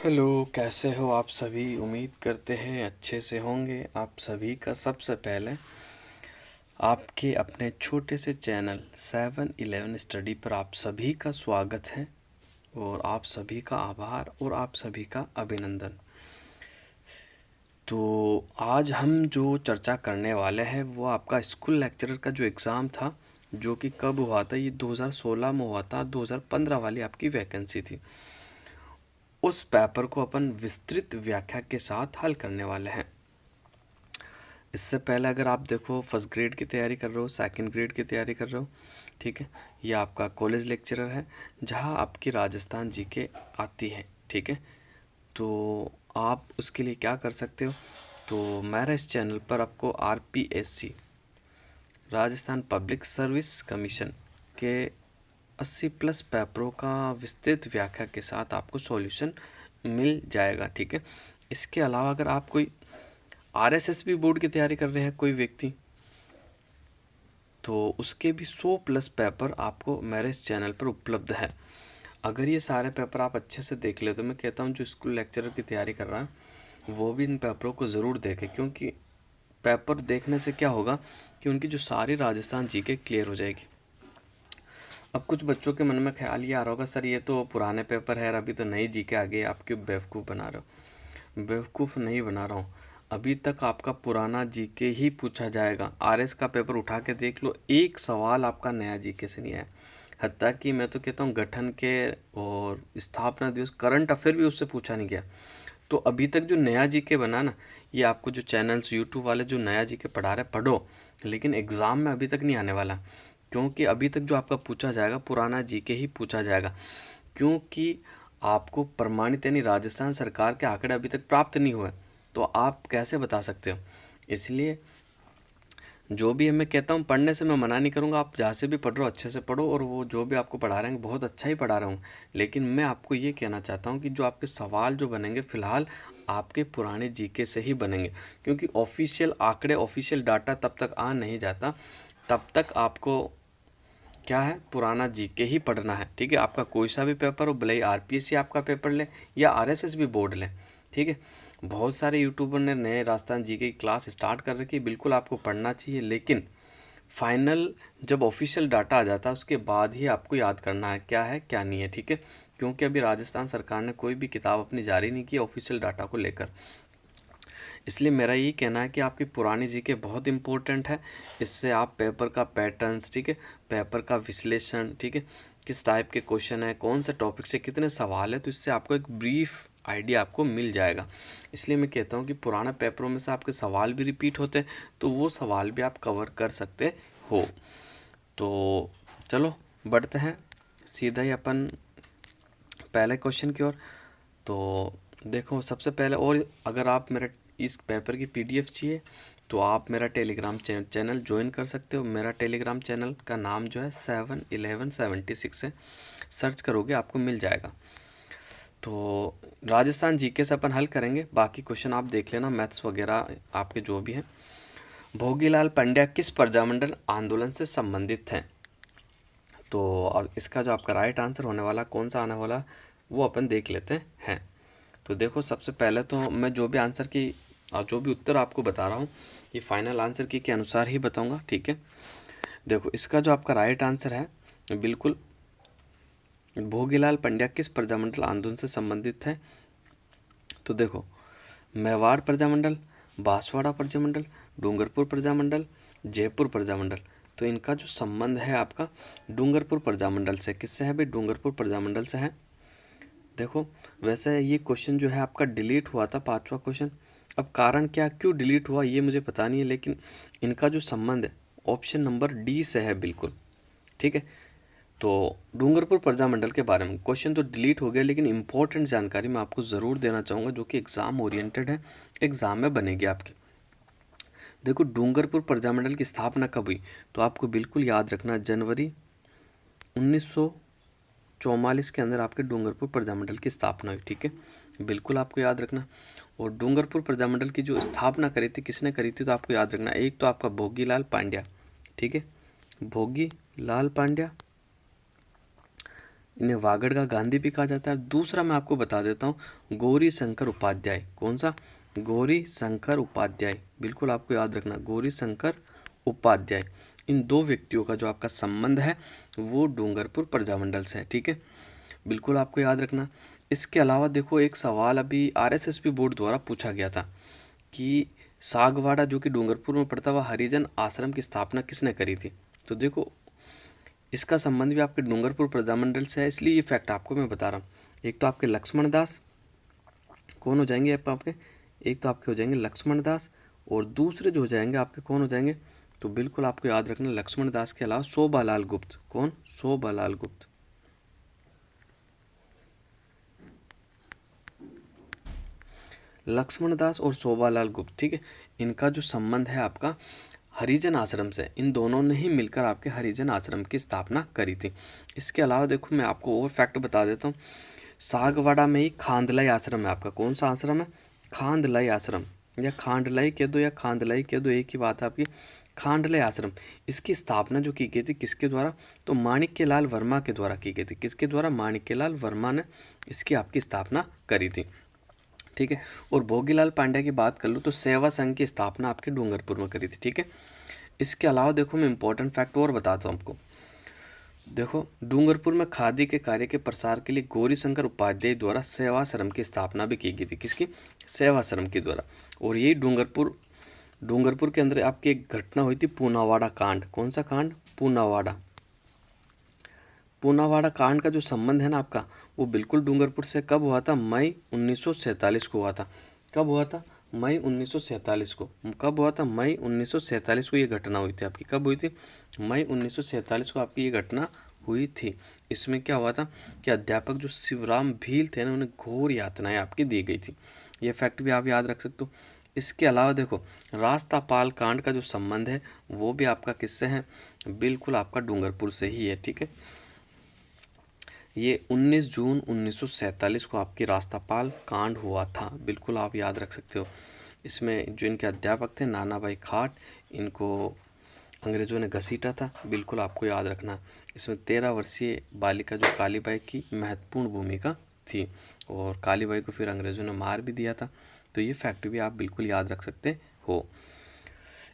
Hello, कैसे हो आप सभी। उम्मीद करते हैं अच्छे से होंगे। आप सभी का सबसे पहले आपके अपने छोटे से चैनल 7-Eleven स्टडी पर आप सभी का स्वागत है और आप सभी का आभार और आप सभी का अभिनंदन। तो आज हम जो चर्चा करने वाले हैं वो आपका स्कूल लेक्चरर का जो एग्ज़ाम था, जो कि कब हुआ था, ये 2016 में हुआ था। 2015 वाली आपकी वैकेंसी थी। उस पेपर को अपन विस्तृत व्याख्या के साथ हल करने वाले हैं। इससे पहले अगर आप देखो, फर्स्ट ग्रेड की तैयारी कर रहे हो, सेकंड ग्रेड की तैयारी कर रहे हो, ठीक है, ये आपका कॉलेज लेक्चरर है जहाँ आपकी राजस्थान जीके आती है, ठीक है। तो आप उसके लिए क्या कर सकते हो, तो मेरा इस चैनल पर आपको RPSC Rajasthan public service commission के 80+ पेपरों का विस्तृत व्याख्या के साथ आपको सॉल्यूशन मिल जाएगा, ठीक है। इसके अलावा अगर आप कोई RSSB बोर्ड की तैयारी कर रहे हैं कोई व्यक्ति, तो उसके भी 100+ पेपर आपको मेरे इस चैनल पर उपलब्ध है। अगर ये सारे पेपर आप अच्छे से देख ले तो मैं कहता हूँ जो स्कूल लेक्चरर की तैयारी कर रहा है वो भी इन पेपरों को ज़रूर देखे, क्योंकि पेपर देखने से क्या होगा कि उनकी जो सारी राजस्थान जीके क्लियर हो जाएगी। अब कुछ बच्चों के मन में ख्याल ये आ रहा होगा, सर ये तो पुराने पेपर है, अभी तो नई जीके आ गई, आप क्यों बेवकूफ़ बना रहे हो। बेवकूफ़ नहीं बना रहा हूँ, अभी तक आपका पुराना जीके ही पूछा जाएगा। RS का पेपर उठा के देख लो, एक सवाल आपका नया जीके से नहीं आया। हत्ता कि मैं तो कहता हूँ गठन के और स्थापना दिवस करंट अफेयर भी उससे पूछा नहीं गया। तो अभी तक जो नया जीके बना ना, ये आपको जो चैनल्स यूट्यूब वाले जो नया जीके पढ़ा रहे पढ़ो, लेकिन एग्ज़ाम में अभी तक नहीं आने वाला, क्योंकि अभी तक जो आपका पूछा जाएगा पुराना जीके ही पूछा जाएगा। क्योंकि आपको प्रमाणित यानी राजस्थान सरकार के आंकड़े अभी तक प्राप्त नहीं हुए, तो आप कैसे बता सकते हो। इसलिए जो भी है मैं कहता हूँ, पढ़ने से मैं मना नहीं करूँगा, आप जहाँ से भी पढ़ रहे हो अच्छे से पढ़ो, और वो जो भी आपको पढ़ा रहे हैं बहुत अच्छा ही पढ़ा रहा हूँ। लेकिन मैं आपको ये कहना चाहता हूँ कि जो आपके सवाल जो बनेंगे फ़िलहाल आपके पुराने जीके से ही बनेंगे, क्योंकि ऑफिशियल आंकड़े ऑफिशियल डाटा तब तक आ नहीं जाता, तब तक आपको क्या है, पुराना जीके ही पढ़ना है, ठीक है। आपका कोई सा भी पेपर हो, भले ही RPSC आपका पेपर ले या RSSB बोर्ड ले, ठीक है। बहुत सारे यूट्यूबर ने नए राजस्थान जीके की क्लास स्टार्ट कर रखी है, बिल्कुल आपको पढ़ना चाहिए, लेकिन फाइनल जब ऑफिशियल डाटा आ जाता है उसके बाद ही आपको याद करना है क्या नहीं है, ठीक है। क्योंकि अभी राजस्थान सरकार ने कोई भी किताब अपनी जारी नहीं की ऑफिशियल डाटा को लेकर। इसलिए मेरा यही कहना है कि आपकी पुरानी जीके बहुत इंपॉर्टेंट है। इससे आप पेपर का पैटर्न्स, ठीक है, पेपर का विश्लेषण, ठीक है, किस टाइप के क्वेश्चन है, कौन से टॉपिक से कितने सवाल है, तो इससे आपको एक ब्रीफ आइडिया आपको मिल जाएगा। इसलिए मैं कहता हूँ कि पुराने पेपरों में से आपके सवाल भी रिपीट होते हैं, तो वो सवाल भी आप कवर कर सकते हो। तो चलो बढ़ते हैं सीधा ही अपन पहले क्वेश्चन की ओर। तो देखो सबसे पहले, और अगर आप मेरा इस पेपर की PDF चाहिए तो आप मेरा टेलीग्राम चैनल ज्वाइन कर सकते हो। मेरा टेलीग्राम चैनल का नाम जो है 7-11-76 है, सर्च करोगे आपको मिल जाएगा। तो राजस्थान जीके से अपन हल करेंगे, बाकी क्वेश्चन आप देख लेना, मैथ्स वगैरह आपके जो भी हैं। भोगीलाल पंड्या किस प्रजामंडल आंदोलन से संबंधित हैं। तो अब इसका जो आपका राइट आंसर होने वाला कौन सा आने वाला वो अपन देख लेते हैं। तो देखो सबसे पहले तो मैं जो भी आंसर की जो भी उत्तर आपको बता रहा हूँ ये फाइनल आंसर की के अनुसार ही बताऊँगा, ठीक है। देखो इसका जो आपका राइट आंसर है बिल्कुल, भोगीलाल पंड्या किस प्रजामंडल आंदोलन से संबंधित है। तो देखो मेवाड़ प्रजामंडल, बांसवाड़ा प्रजामंडल, डूंगरपुर प्रजामंडल, जयपुर प्रजामंडल। तो इनका जो संबंध है आपका डूंगरपुर प्रजामंडल से, किससे है भाई, डूंगरपुर प्रजामंडल से है। देखो वैसे ये क्वेश्चन जो है आपका डिलीट हुआ था, 5वां क्वेश्चन। अब कारण क्या क्यों डिलीट हुआ ये मुझे पता नहीं है, लेकिन इनका जो संबंध है ऑप्शन नंबर D से है बिल्कुल, ठीक है। तो डूंगरपुर प्रजामंडल के बारे में क्वेश्चन तो डिलीट हो गया, लेकिन इंपॉर्टेंट जानकारी मैं आपको ज़रूर देना चाहूँगा जो कि एग्ज़ाम ओरिएंटेड है, एग्ज़ाम में बनेगी आपके। देखो डूंगरपुर प्रजामंडल की स्थापना कब हुई, तो आपको बिल्कुल याद रखना जनवरी 1944 के अंदर आपके डूंगरपुर प्रजामंडल की स्थापना हुई, ठीक है, बिल्कुल आपको याद रखना। और डूंगरपुर प्रजामंडल की जो स्थापना करी थी किसने करी थी, तो आपको याद रखना एक तो आपका भोगीलाल पांड्या, ठीक है, भोगी लाल पांड्या, इन्हें वागड़ का गांधी भी कहा जाता है। दूसरा मैं आपको बता देता हूँ, गौरी शंकर उपाध्याय। कौन सा? गौरी शंकर उपाध्याय, बिल्कुल आपको याद रखना, गौरी शंकर उपाध्याय। इन दो व्यक्तियों का जो आपका संबंध है वो डूंगरपुर प्रजामंडल से है, ठीक है, बिल्कुल आपको याद रखना। इसके अलावा देखो एक सवाल अभी आरएसएसबी बोर्ड द्वारा पूछा गया था कि सागवाड़ा जो कि डूंगरपुर में पड़ता हुआ हरिजन आश्रम की स्थापना किसने करी थी। तो देखो इसका संबंध भी आपके डूंगरपुर प्रजामंडल से है, इसलिए ये फैक्ट आपको मैं बता रहा हूँ। एक तो आपके लक्ष्मण दास, कौन हो जाएंगे आपके, एक तो आपके हो जाएंगे लक्ष्मण दास, और दूसरे जो हो जाएंगे आपके कौन हो जाएंगे, तो बिल्कुल आपको याद रखना लक्ष्मण दास के अलावा शोभालाल गुप्त। कौन? शोभालाल गुप्त। लक्ष्मण दास और शोभालाल गुप्त, ठीक है, इनका जो संबंध है आपका हरिजन आश्रम से, इन दोनों ने ही मिलकर आपके हरिजन आश्रम की स्थापना करी थी। इसके अलावा देखो मैं आपको और फैक्ट बता देता हूँ, सागवाड़ा में ही खांदलाई आश्रम है आपका। कौन सा आश्रम है? खांदलाई आश्रम, या खांडलाई कह दो या खांदलाई कह दो, एक ही बात है आपकी, खांडलाई आश्रम। इसकी स्थापना जो की गई थी किसके द्वारा? तो माणिक्यलाल वर्मा के द्वारा की गई थी। किसके द्वारा? माणिक्यलाल वर्मा ने इसकी आपकी स्थापना करी थी, ठीक है। और भोगीलाल पांड्या की बात कर लूँ तो सेवा संघ की स्थापना आपके डूंगरपुर में करी थी, ठीक है। इसके अलावा देखो मैं इंपॉर्टेंट फैक्ट और बताता हूँ आपको। देखो डूंगरपुर में खादी के कार्य के प्रसार के लिए गौरीशंकर उपाध्याय द्वारा सेवाश्रम की स्थापना भी की गई थी। किसकी? सेवाश्रम के द्वारा। और यही डूंगरपुर के अंदर आपकी एक घटना हुई थी, पूनावाड़ा कांड। कौन सा कांड? पूनावाड़ा। पूनावाड़ा कांड का जो संबंध है ना आपका, वो बिल्कुल डूंगरपुर से कब हुआ था? मई 1947 को हुआ था। कब हुआ था? मई 1947 को। कब हुआ था? मई 1947 को ये घटना हुई थी आपकी। कब हुई थी? मई 1947 को आपकी ये घटना हुई थी। इसमें क्या हुआ था कि अध्यापक जो शिवराम भील थे ना, उन्हें घोर यातनाएं आपकी दी गई थी। ये फैक्ट भी आप याद रख सकते हो। इसके अलावा देखो रास्तापाल कांड का जो संबंध है वो भी आपका किससे है? बिल्कुल आपका डूंगरपुर से ही है, ठीक है। ये 19 जून 1947 को आपकी रास्तापाल कांड हुआ था, बिल्कुल आप याद रख सकते हो। इसमें जो इनके अध्यापक थे नानाभाई खाट, इनको अंग्रेज़ों ने घसीटा था, बिल्कुल आपको याद रखना। इसमें 13 वर्षीय बालिका जो कालीबाई की महत्वपूर्ण भूमिका थी, और कालीबाई को फिर अंग्रेज़ों ने मार भी दिया था। तो ये फैक्ट भी आप बिल्कुल याद रख सकते हो।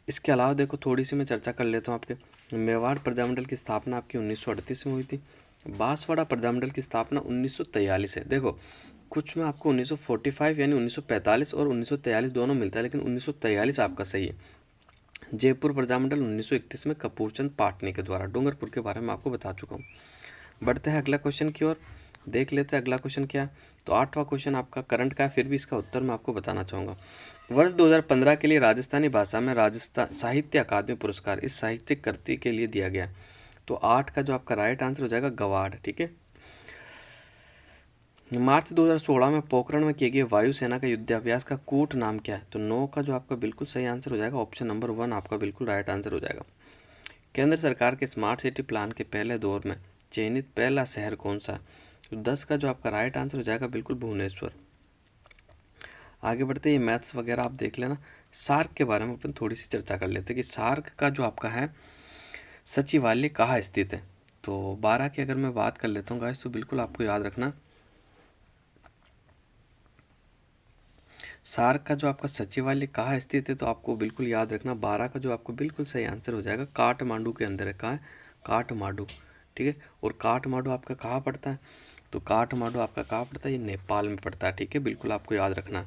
इसके अलावा देखो थोड़ी सी मैं चर्चा कर लेता हूँ आपके मेवाड़ प्रजामंडल की स्थापना आपकी 1938 में हुई थी। बांसवाड़ा प्रजामंडल की स्थापना 1943 है। देखो कुछ में आपको 1945 यानी 1945 और 1943 दोनों मिलता है, लेकिन 1943 आपका सही है। जयपुर प्रजामंडल 1931 में कपूरचंद पाटनी के द्वारा। डूंगरपुर के बारे में आपको बता चुका हूँ। बढ़ते हैं अगला क्वेश्चन की ओर, देख लेते हैं अगला क्वेश्चन क्या है। तो 8वां क्वेश्चन आपका करंट का है, फिर भी इसका उत्तर मैं आपको बताना चाहूँगा। वर्ष 2015 के लिए राजस्थानी भाषा में राजस्थान साहित्य अकादमी पुरस्कार इस साहित्यिक कृति के लिए दिया गया। तो 8 का जो आपका राइट आंसर हो जाएगा गवाड़, ठीक है। मार्च 2016 में पोखरण में किए गए वायुसेना का युद्धाभ्यास का कूट नाम क्या है? तो 9 का जो आपका बिल्कुल सही आंसर हो जाएगा, ऑप्शन नंबर 1 आपका बिल्कुल राइट आंसर हो जाएगा। केंद्र सरकार के स्मार्ट सिटी प्लान के पहले दौर में चयनित पहला शहर कौन सा है? तो 10 का जो आपका राइट आंसर हो जाएगा बिल्कुल भुवनेश्वर। आगे बढ़ते ये मैथ्स वगैरह आप देख लेना। सार्क के बारे में अपन थोड़ी सी चर्चा कर लेते हैं कि सार्क का जो आपका है सचिवालय कहाँ स्थित है। तो 12 की अगर मैं बात कर लेता हूँ गाइस, तो बिल्कुल आपको याद रखना सार्क का जो आपका सचिवालय कहाँ स्थित है। तो आपको बिल्कुल याद रखना 12 का जो आपको बिल्कुल सही आंसर हो जाएगा काठमांडू के अंदर है। कहाँ है? काठमांडू, ठीक है। और काठमांडू आपका कहाँ पड़ता है? तो काठमांडू आपका कहाँ पड़ता है? ये नेपाल में पड़ता है, ठीक है, बिल्कुल आपको याद रखना।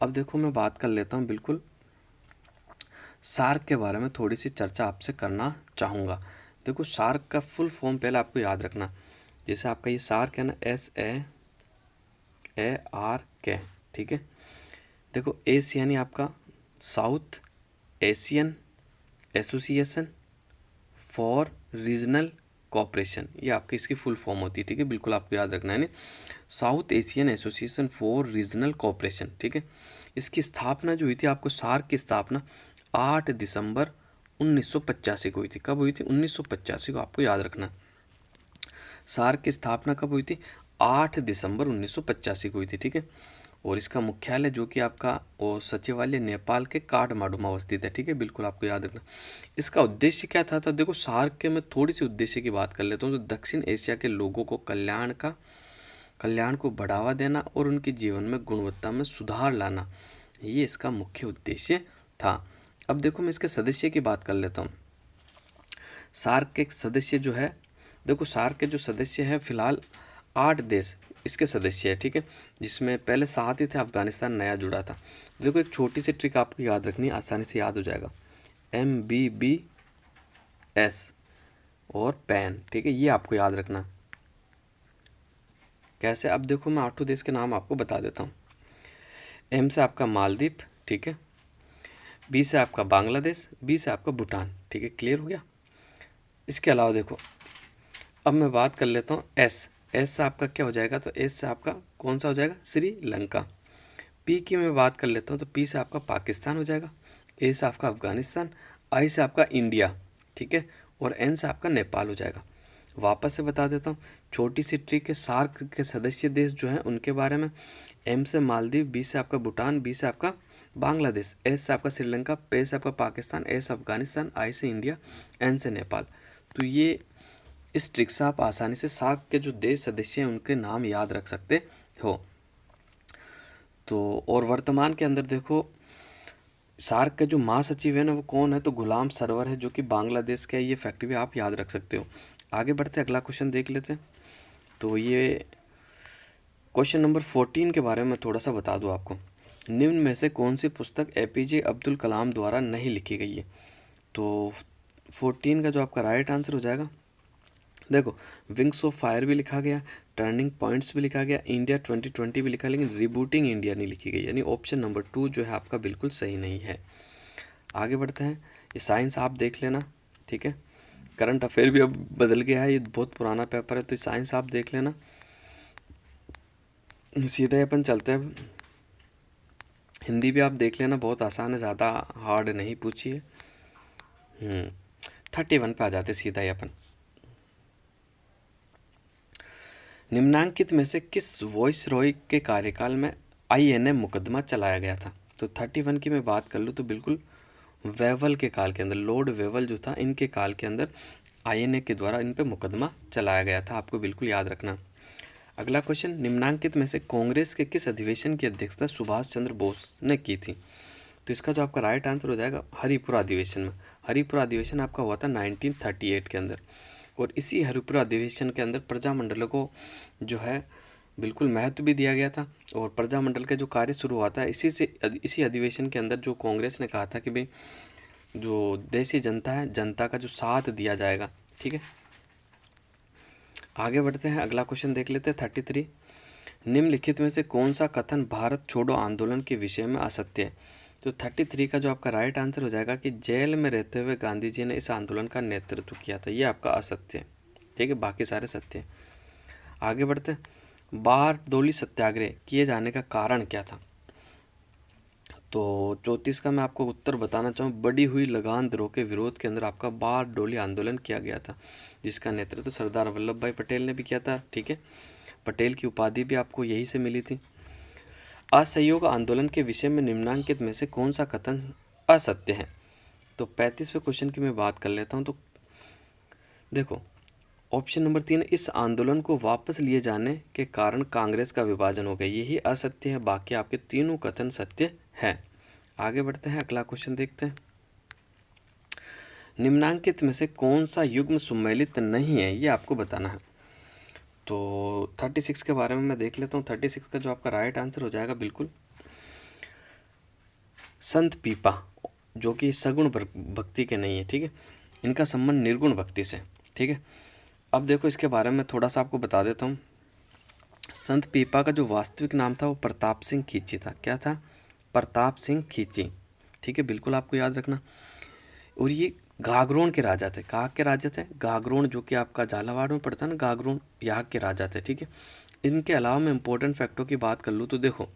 अब देखो मैं बात कर लेता हूँ बिल्कुल सार्क के बारे में थोड़ी सी चर्चा आपसे करना चाहूँगा। देखो सार्क का फुल फॉर्म पहले आपको याद रखना। जैसे आपका ये सार्क है ना, SAARK, ठीक है। देखो एस यानी आपका south Asian association for regional cooperation, ये आपकी इसकी फुल फॉर्म होती है, ठीक है, बिल्कुल आपको याद रखना है ना, south Asian association for regional cooperation, ठीक है। इसकी स्थापना जो हुई थी आपको सार्क की स्थापना 8 दिसंबर 1985 को हुई थी। कब हुई थी? 1985 को आपको याद रखना। सार्क की स्थापना कब हुई थी? 8 दिसंबर 1985 को हुई थी, ठीक है। और इसका मुख्यालय जो कि आपका वो सचिवालय नेपाल के काठमांडू में अवस्थित है। ठीक है, बिल्कुल आपको याद रखना। इसका उद्देश्य क्या था? तो देखो सार्क के मैं थोड़ी सी उद्देश्य की बात कर लेता हूँ। तो दक्षिण एशिया के लोगों को कल्याण को बढ़ावा देना और उनके जीवन में गुणवत्ता में सुधार लाना, ये इसका मुख्य उद्देश्य था। अब देखो मैं इसके सदस्य की बात कर लेता हूँ। सार्क के सदस्य जो है, देखो सार्क के जो सदस्य हैं फिलहाल 8 देश इसके सदस्य है। ठीक है, जिसमें पहले 7 ही थे, अफगानिस्तान नया जुड़ा था। देखो एक छोटी सी ट्रिक आपको याद रखनी है, आसानी से याद हो जाएगा। MBBS और पैन। ठीक है, ये आपको याद रखना। कैसे? अब देखो मैं 8 देश के नाम आपको बता देता हूँ। M से आपका मालदीव, ठीक है, B से आपका बांग्लादेश, B से आपका भूटान। ठीक है, क्लियर हो गया। इसके अलावा देखो अब मैं बात कर लेता हूँ S से आपका क्या हो जाएगा? तो S से आपका कौन सा हो जाएगा? श्रीलंका। P की मैं बात कर लेता हूँ, तो P से आपका पाकिस्तान हो जाएगा, A से आपका अफगानिस्तान, I से आपका इंडिया, ठीक है, और N से आपका नेपाल हो जाएगा। वापस से बता देता हूँ, छोटी सी ट्रिक है। सार्क के सदस्य देश जो हैं उनके बारे में, M से मालदीव, B से आपका भूटान, B से आपका बांग्लादेश, S से आपका श्रीलंका, P से आपका पाकिस्तान, A से अफगानिस्तान, I से इंडिया, N से नेपाल। तो ये इस ट्रिक से आप आसानी से सार्क के जो देश सदस्य हैं उनके नाम याद रख सकते हो। तो और वर्तमान के अंदर देखो सार्क के जो महासचिव है ना वो कौन है? तो गुलाम सरवर है, जो कि बांग्लादेश का है। ये फैक्ट भी आप याद रख सकते हो। आगे बढ़ते अगला क्वेश्चन देख लेते हैं। तो ये क्वेश्चन नंबर 14 के बारे में थोड़ा सा बता दूं आपको। निम्न में से कौन सी पुस्तक APJ अब्दुल कलाम द्वारा नहीं लिखी गई है? तो 14 का जो आपका राइट आंसर हो जाएगा, देखो विंग्स ऑफ फायर भी लिखा गया, टर्निंग पॉइंट्स भी लिखा गया, इंडिया 2020 भी लिखा, लेकिन रिबूटिंग इंडिया नहीं लिखी गई। यानी ऑप्शन नंबर 2 जो है आपका बिल्कुल सही नहीं है। आगे बढ़ते हैं। ये साइंस आप देख लेना, ठीक है। करंट अफेयर भी अब बदल गया है, ये बहुत पुराना पेपर है, तो साइंस आप देख लेना। सीधे अपन चलते हैं। हिंदी भी आप देख लेना, बहुत आसान है, ज़्यादा हार्ड नहीं पूछी है। 31 पे आ जाते सीधा ही अपन। निम्नांकित में से किस वॉइस रॉय के कार्यकाल में INA मुकदमा चलाया गया था? तो 31 की मैं बात कर लूँ तो बिल्कुल वेवल के काल के अंदर, लॉर्ड वेवल जो था, इनके काल के अंदर INA के द्वारा इन पे मुकदमा चलाया गया था। आपको बिल्कुल याद रखना। अगला क्वेश्चन, निम्नांकित में से कांग्रेस के किस अधिवेशन की अध्यक्षता सुभाष चंद्र बोस ने की थी? तो इसका जो आपका राइट आंसर हो जाएगा हरिपुरा अधिवेशन में। हरिपुरा अधिवेशन आपका हुआ था 1938 के अंदर। और इसी हरिपुरा अधिवेशन के अंदर प्रजामंडलों को जो है बिल्कुल महत्व भी दिया गया था। और प्रजामंडल का जो कार्य शुरू हुआ था इसी अधिवेशन के अंदर, जो कांग्रेस ने कहा था कि भाई जो देसी जनता है, जनता का जो साथ दिया जाएगा। ठीक है, आगे बढ़ते हैं। अगला क्वेश्चन देख लेते हैं 33। निम्नलिखित में से कौन सा कथन भारत छोड़ो आंदोलन के विषय में असत्य है? तो 33 का जो आपका राइट आंसर हो जाएगा कि जेल में रहते हुए गांधी जी ने इस आंदोलन का नेतृत्व किया था। ये आपका असत्य है, ठीक है, बाकी सारे सत्य हैं। आगे बढ़ते हैं। बारडोली सत्याग्रह किए जाने का कारण क्या था? तो 34 का मैं आपको उत्तर बताना चाहूँ, बढ़ी हुई लगान दरों के विरोध के अंदर आपका बारडोली आंदोलन किया गया था, जिसका नेतृत्व सरदार वल्लभ भाई पटेल ने भी किया था। ठीक है, पटेल की उपाधि भी आपको यही से मिली थी। असहयोग आंदोलन के विषय में निम्नांकित में से कौन सा कथन असत्य है? तो 35वें क्वेश्चन की मैं बात कर लेता हूँ। तो देखो ऑप्शन नंबर 3, इस आंदोलन को वापस लिए जाने के कारण कांग्रेस का विभाजन हो गया, यही असत्य है। बाकी आपके तीनों कथन सत्य है। आगे बढ़ते हैं, अगला क्वेश्चन देखते हैं। निम्नांकित में से कौन सा युग्म सुमेलित नहीं है, ये आपको बताना है। तो 36 के बारे में मैं देख लेता हूँ। 36 का जो आपका राइट आंसर हो जाएगा बिल्कुल संत पीपा, जो कि सगुण भक्ति के नहीं है। ठीक है, इनका संबंध निर्गुण भक्ति से। ठीक है, अब देखो इसके बारे में थोड़ा सा आपको बता देता हूँ। संत पीपा का जो वास्तविक नाम था वो प्रताप सिंह खींची था। क्या था? प्रताप सिंह खींची। ठीक है, बिल्कुल आपको याद रखना। और ये गागरोन के राजा थे। कहाँ के राजा थे? गागरोन, जो कि आपका झालावाड़ में पड़ता है ना, गागरोन, यहाँ के राजा थे। ठीक है, इनके अलावा मैं इंपॉर्टेंट फैक्टों की बात कर लूँ तो देखो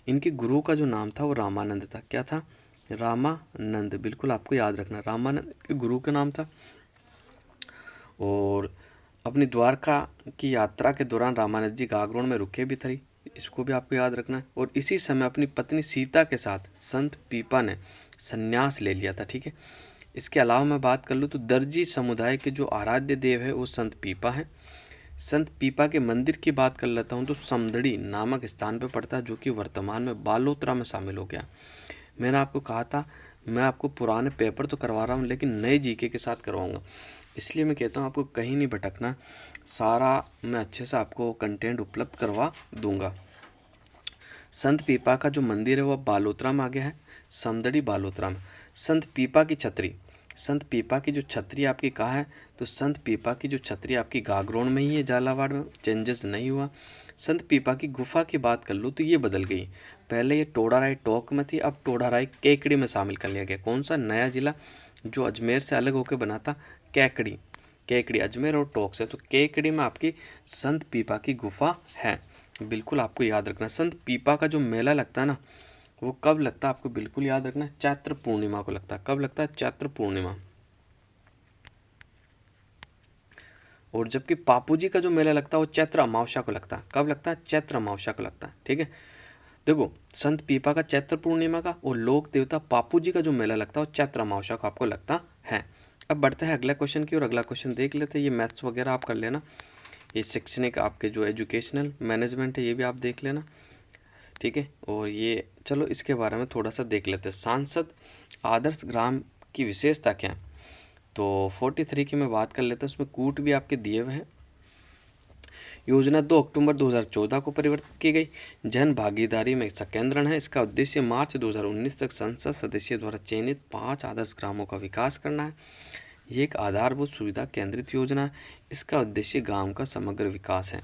इनके गुरु का जो नाम था वो रामानंद था। क्या था? रामानंद, बिल्कुल आपको याद रखना, रामानंद के गुरु का नाम था। और अपनी द्वारका की यात्रा के दौरान रामानंद जी गागरोन में रुके भी थे। इसको भी आपको याद रखना है। और इसी समय अपनी पत्नी सीता के साथ संत पीपा ने संन्यास ले लिया था, ठीक है। इसके अलावा मैं बात कर लूँ तो दर्जी समुदाय के जो आराध्य देव है वो संत पीपा है। संत पीपा के मंदिर की बात कर लेता हूँ तो समदड़ी नामक स्थान पर पड़ता है, जो कि वर्तमान में बालोतरा में शामिल हो गया। मैंने आपको कहा था मैं आपको पुराने पेपर तो करवा रहा हूँ लेकिन नए जीके के साथ करवाऊँगा, इसलिए मैं कहता हूँ आपको कहीं नहीं भटकना, सारा मैं अच्छे से आपको कंटेंट उपलब्ध करवा दूंगा। संत पीपा का जो मंदिर है वो बालोतरा में आ गया है, समदड़ी बालोतरा में। संत पीपा की छतरी, संत पीपा की जो छतरी आपकी कहाँ है, तो संत पीपा की जो छतरी आपकी गागरोन में ही है, झालावाड़ में, चेंजेस नहीं हुआ। संत पीपा की गुफा की बात कर लो तो ये बदल गई, पहले ये टोडाराई टोक में थी, अब टोडाराई केकड़ी में शामिल कर लिया गया। कौन सा नया जिला जो अजमेर से अलग होकर बना था, केकड़ी। केकड़ी अजमेर और टोक से, तो केकड़ी में आपकी संत पीपा की गुफा है, बिल्कुल आपको याद रखना। संत पीपा का जो मेला लगता है ना, वो कब लगता है आपको बिल्कुल याद रखना, चैत्र पूर्णिमा को लगता है। कब लगता है, चैत्र पूर्णिमा। और जबकि पापू जी का जो मेला लगता है वो चैत्र अमावस्या को लगता है। कब लगता है, चैत्र अमावस्या को लगता है, ठीक है। देखो संत पीपा का चैत्र पूर्णिमा का और लोक देवता पापू जी का जो मेला लगता है वो चैत्र अमावस्या को आपको लगता है। अब बढ़ते हैं अगला क्वेश्चन की और अगला क्वेश्चन देख लेते हैं। ये मैथ्स वगैरह आप कर लेना, ये शैक्षणिक आपके जो एजुकेशनल मैनेजमेंट है ये भी आप देख लेना, ठीक है। और ये चलो इसके बारे में थोड़ा सा देख लेते हैं। सांसद आदर्श ग्राम की विशेषता क्या है, तो 43 की मैं बात कर लेता हूँ, उसमें कूट भी आपके दिए हुए हैं। योजना 2 अक्टूबर 2014 को परिवर्तित की गई, जन भागीदारी में संकेंद्रण है। इसका उद्देश्य मार्च 2019 तक संसद सदस्य द्वारा चयनित 5 आदर्श ग्रामों का विकास करना है। ये एक आधारभूत सुविधा केंद्रित योजना है, इसका उद्देश्य गांव का समग्र विकास है।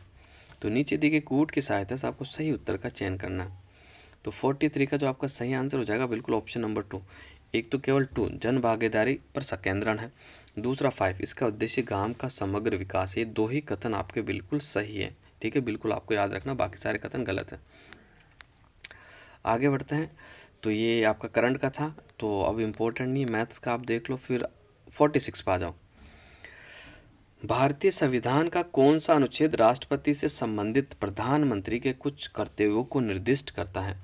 तो नीचे दी गई कूट की सहायता से आपको सही उत्तर का चयन करना है। तो 43 का जो आपका सही आंसर हो जाएगा बिल्कुल ऑप्शन नंबर 2। एक तो केवल 2 जन भागीदारी पर संकेंद्रण है, दूसरा 5 इसका उद्देश्य गांव का समग्र विकास है। ये दो ही कथन आपके बिल्कुल सही है, ठीक है, बिल्कुल आपको याद रखना, बाकी सारे कथन गलत है। आगे बढ़ते हैं, तो ये आपका करंट का था, तो अब इम्पोर्टेंट नहीं है, मैथ्स का आप देख लो। फिर 46 पे आ जाओ। भारतीय संविधान का कौन सा अनुच्छेद राष्ट्रपति से संबंधित प्रधानमंत्री के कुछ कर्तव्यों को निर्दिष्ट करता है,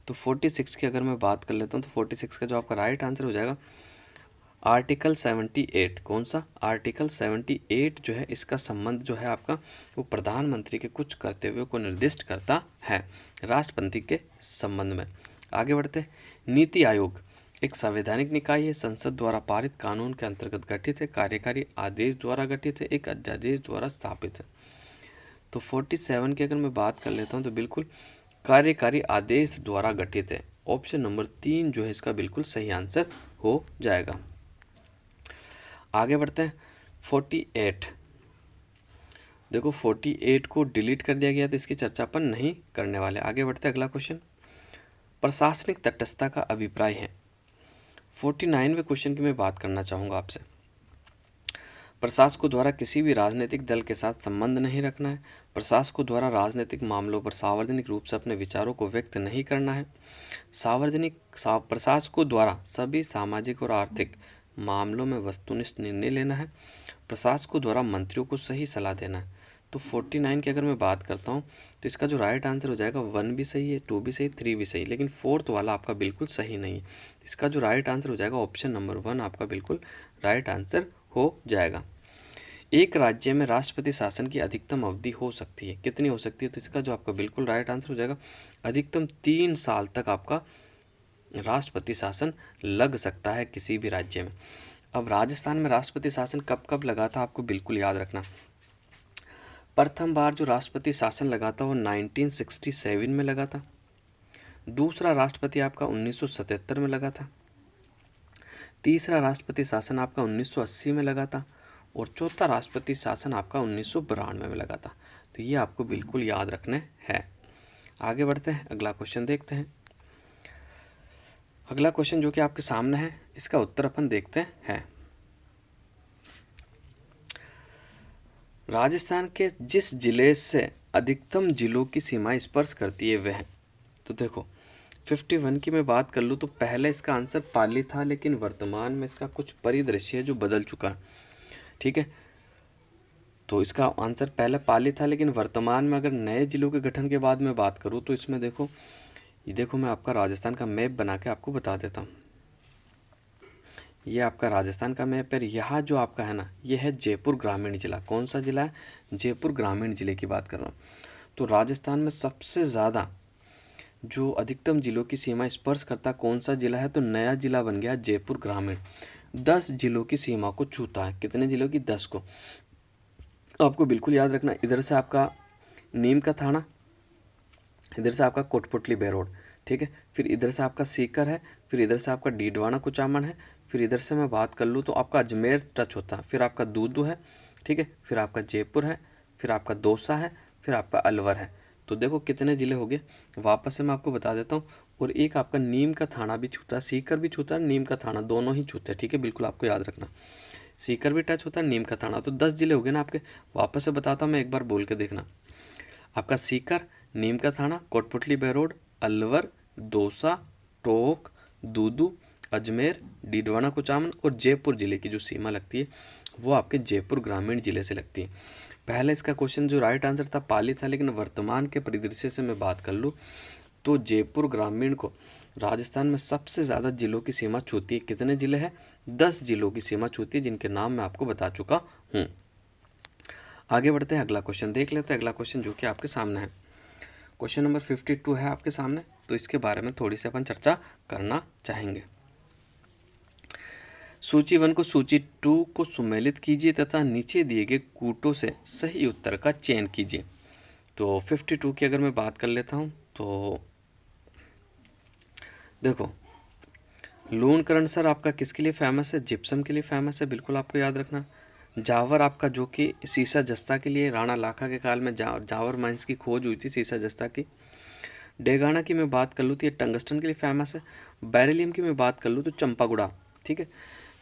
तो 46 की अगर मैं बात कर लेता हूँ तो 46 का जो आपका राइट आंसर हो जाएगा आर्टिकल 78। कौन सा, आर्टिकल 78 जो है इसका संबंध जो है आपका वो प्रधानमंत्री के कुछ कर्तव्यों को निर्दिष्ट करता है राष्ट्रपति के संबंध में। आगे बढ़ते, नीति आयोग एक संवैधानिक निकाय है, संसद द्वारा पारित कानून के अंतर्गत गठित है, कार्यकारी आदेश द्वारा गठित है, एक अध्यादेश द्वारा स्थापित है। तो 47 की अगर मैं बात कर लेता हूँ तो बिल्कुल कार्यकारी आदेश द्वारा गठित है, ऑप्शन नंबर 3 जो है इसका बिल्कुल सही आंसर हो जाएगा। आगे बढ़ते हैं 48। देखो 48 को डिलीट कर दिया गया तो इसकी चर्चा अपन नहीं करने वाले। आगे बढ़ते हैं अगला क्वेश्चन, प्रशासनिक तटस्थता का अभिप्राय है। 49वें क्वेश्चन की मैं बात करना चाहूँगा आपसे। प्रशासकों द्वारा किसी भी राजनीतिक दल के साथ संबंध नहीं रखना है, प्रशासकों द्वारा राजनीतिक मामलों पर सार्वजनिक रूप से अपने विचारों को व्यक्त नहीं करना है, प्रशासकों द्वारा सभी सामाजिक और आर्थिक मामलों में वस्तुनिष्ठ निर्णय लेना है, प्रशासकों द्वारा मंत्रियों को सही सलाह देना है। तो 49 की अगर मैं बात करता हूँ तो इसका जो राइट आंसर हो जाएगा 1 भी सही है, 2 भी सही, 3 भी सही, लेकिन 4th वाला आपका बिल्कुल सही नहीं है। इसका जो राइट आंसर हो जाएगा ऑप्शन नंबर 1 आपका बिल्कुल राइट आंसर हो जाएगा। एक राज्य में राष्ट्रपति शासन की अधिकतम अवधि हो सकती है, कितनी हो सकती है, तो इसका जो आपका बिल्कुल राइट आंसर हो जाएगा अधिकतम 3 साल तक आपका राष्ट्रपति शासन लग सकता है किसी भी राज्य में। अब राजस्थान में राष्ट्रपति शासन कब कब लगा था आपको बिल्कुल याद रखना। प्रथम बार जो राष्ट्रपति शासन लगा था वो 1967 में लगा था, दूसरा राष्ट्रपति आपका 1977 में लगा था, तीसरा राष्ट्रपति शासन आपका 1980 में लगा था और चौथा राष्ट्रपति शासन आपका 1992 में लगा था। तो ये आपको बिल्कुल याद रखने हैं। आगे बढ़ते हैं, अगला क्वेश्चन देखते हैं। अगला क्वेश्चन जो कि आपके सामने है इसका उत्तर अपन देखते हैं। राजस्थान के जिस जिले से अधिकतम जिलों की सीमाएं स्पर्श करती है वह, तो देखो 51 की मैं बात कर लूँ तो पहले इसका आंसर पाली था, लेकिन वर्तमान में इसका कुछ परिदृश्य है जो बदल चुका है, ठीक है। तो इसका आंसर पहले पाली था, लेकिन वर्तमान में अगर नए जिलों के गठन के बाद मैं बात करूँ तो इसमें देखो, ये देखो मैं आपका राजस्थान का मैप बना के आपको बता देता हूँ। ये आपका राजस्थान का मैप है। यहाँ जो आपका है ना, ये है जयपुर ग्रामीण जिला। कौन सा जिला है? जयपुर ग्रामीण जिले की बात कर रहा हूँ। तो राजस्थान में सबसे ज़्यादा जो अधिकतम जिलों की सीमा स्पर्श करता कौन सा जिला है? तो नया जिला बन गया जयपुर ग्रामीण। 10 जिलों की सीमा को छूता है। कितने जिलों की? 10 को। आपको बिल्कुल याद रखना, इधर से आपका नीम का थाना, इधर से आपका कोटपुतली बेरोड, ठीक है, फिर इधर से आपका सीकर है, फिर इधर से आपका डीडवाना कुचामन है, फिर इधर से मैं बात कर लूँ तो आपका अजमेर टच होता है, फिर आपका दूदू है, ठीक है, फिर आपका जयपुर है, फिर आपका दौसा है, फिर आपका अलवर है। तो देखो कितने ज़िले हो गए। वापस से मैं आपको बता देता हूँ। और एक आपका नीम का थाना भी छूता है, सीकर भी छूता है, नीम का थाना दोनों ही छूते हैं, ठीक है, बिल्कुल आपको याद रखना। सीकर भी टच होता है, नीम का थाना। तो 10 जिले हो गए ना आपके। वापस से बताता हूँ मैं, एक बार बोल के देखना। आपका सीकर, नीम का थाना, कोटपुतली बेरोड, अलवर, दौसा, टोंक, दूदू, अजमेर, डीडवाना कुचामन और जयपुर जिले की जो सीमा लगती है वो आपके जयपुर ग्रामीण जिले से लगती है। पहले इसका क्वेश्चन जो राइट आंसर था पाली था, लेकिन वर्तमान के परिदृश्य से मैं बात कर लूँ तो जयपुर ग्रामीण को राजस्थान में सबसे ज़्यादा जिलों की सीमा छूती है। कितने जिले हैं? 10 जिलों की सीमा छूती है, जिनके नाम मैं आपको बता चुका हूँ। आगे बढ़ते हैं, अगला क्वेश्चन देख लेते हैं। अगला क्वेश्चन जो कि आपके सामने है, क्वेश्चन नंबर 52 है आपके सामने। तो इसके बारे में थोड़ी सी अपन चर्चा करना चाहेंगे। सूची 1 को सूची 2 को सुमेलित कीजिए तथा नीचे दिए गए कूटों से सही उत्तर का चयन कीजिए। तो 52 की अगर मैं बात कर लेता हूँ तो देखो, लूणकरण सर आपका किसके लिए फेमस है? जिप्सम के लिए फेमस है, बिल्कुल आपको याद रखना। जावर आपका जो कि सीसा जस्ता के लिए, राणा लाखा के काल में जावर माइंस की खोज हुई थी सीसा जस्ता की। डेगाना की मैं बात कर लूँ तो ये टंगस्टन के लिए फेमस है। बेरिलियम की मैं बात कर लूँ तो चंपागुड़ा, ठीक है,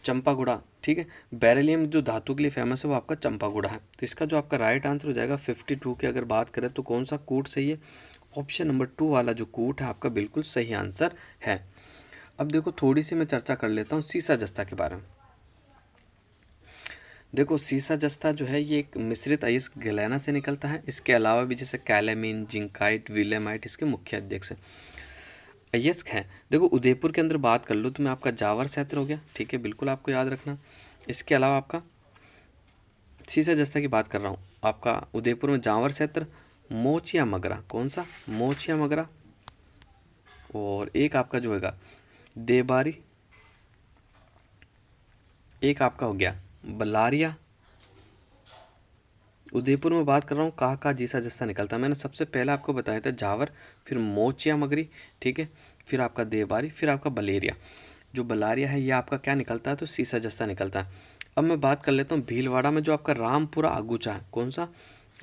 चंपागुड़ा, ठीक है। बेरिलियम जो धातु के लिए फेमस है वो आपका चंपागुड़ा है। तो इसका जो आपका राइट आंसर हो जाएगा 52 की अगर बात करें तो कौन सा कूट सही है? ऑप्शन नंबर 2 वाला जो कूट है आपका बिल्कुल सही आंसर है। अब देखो थोड़ी सी मैं चर्चा कर लेता हूँ सीसा जस्ता के बारे में। देखो सीसा जस्ता जो है ये एक मिश्रित अयस्क गलैना से निकलता है। इसके अलावा भी जैसे कैलेमीन, जिंकाइट, विलेमाइट इसके मुख्य अध्यक्ष हैं, अयस्क हैं। देखो उदयपुर के अंदर बात कर लो तो मैं आपका जावर क्षेत्र हो गया, ठीक है, बिल्कुल आपको याद रखना। इसके अलावा आपका सीसा जस्ता की बात कर रहा हूँ, आपका उदयपुर में जावर क्षेत्र, मोचिया मगरा, कौन सा? मोचिया मगरा। और एक आपका जो हैगा देबारी, एक आपका हो गया बलारिया। उदयपुर में बात कर रहा हूँ कहाँ कहाँ जीसा जस्ता निकलता है। मैंने सबसे पहले आपको बताया था जावर, फिर मोचिया मगरी, ठीक है, फिर आपका देवबारी, फिर आपका बलेरिया। जो बलारिया है ये आपका क्या निकलता है? तो सीसा जस्ता निकलता है। अब मैं बात कर लेता हूँ भीलवाड़ा में जो आपका रामपुरा आगूचा है, कौन सा?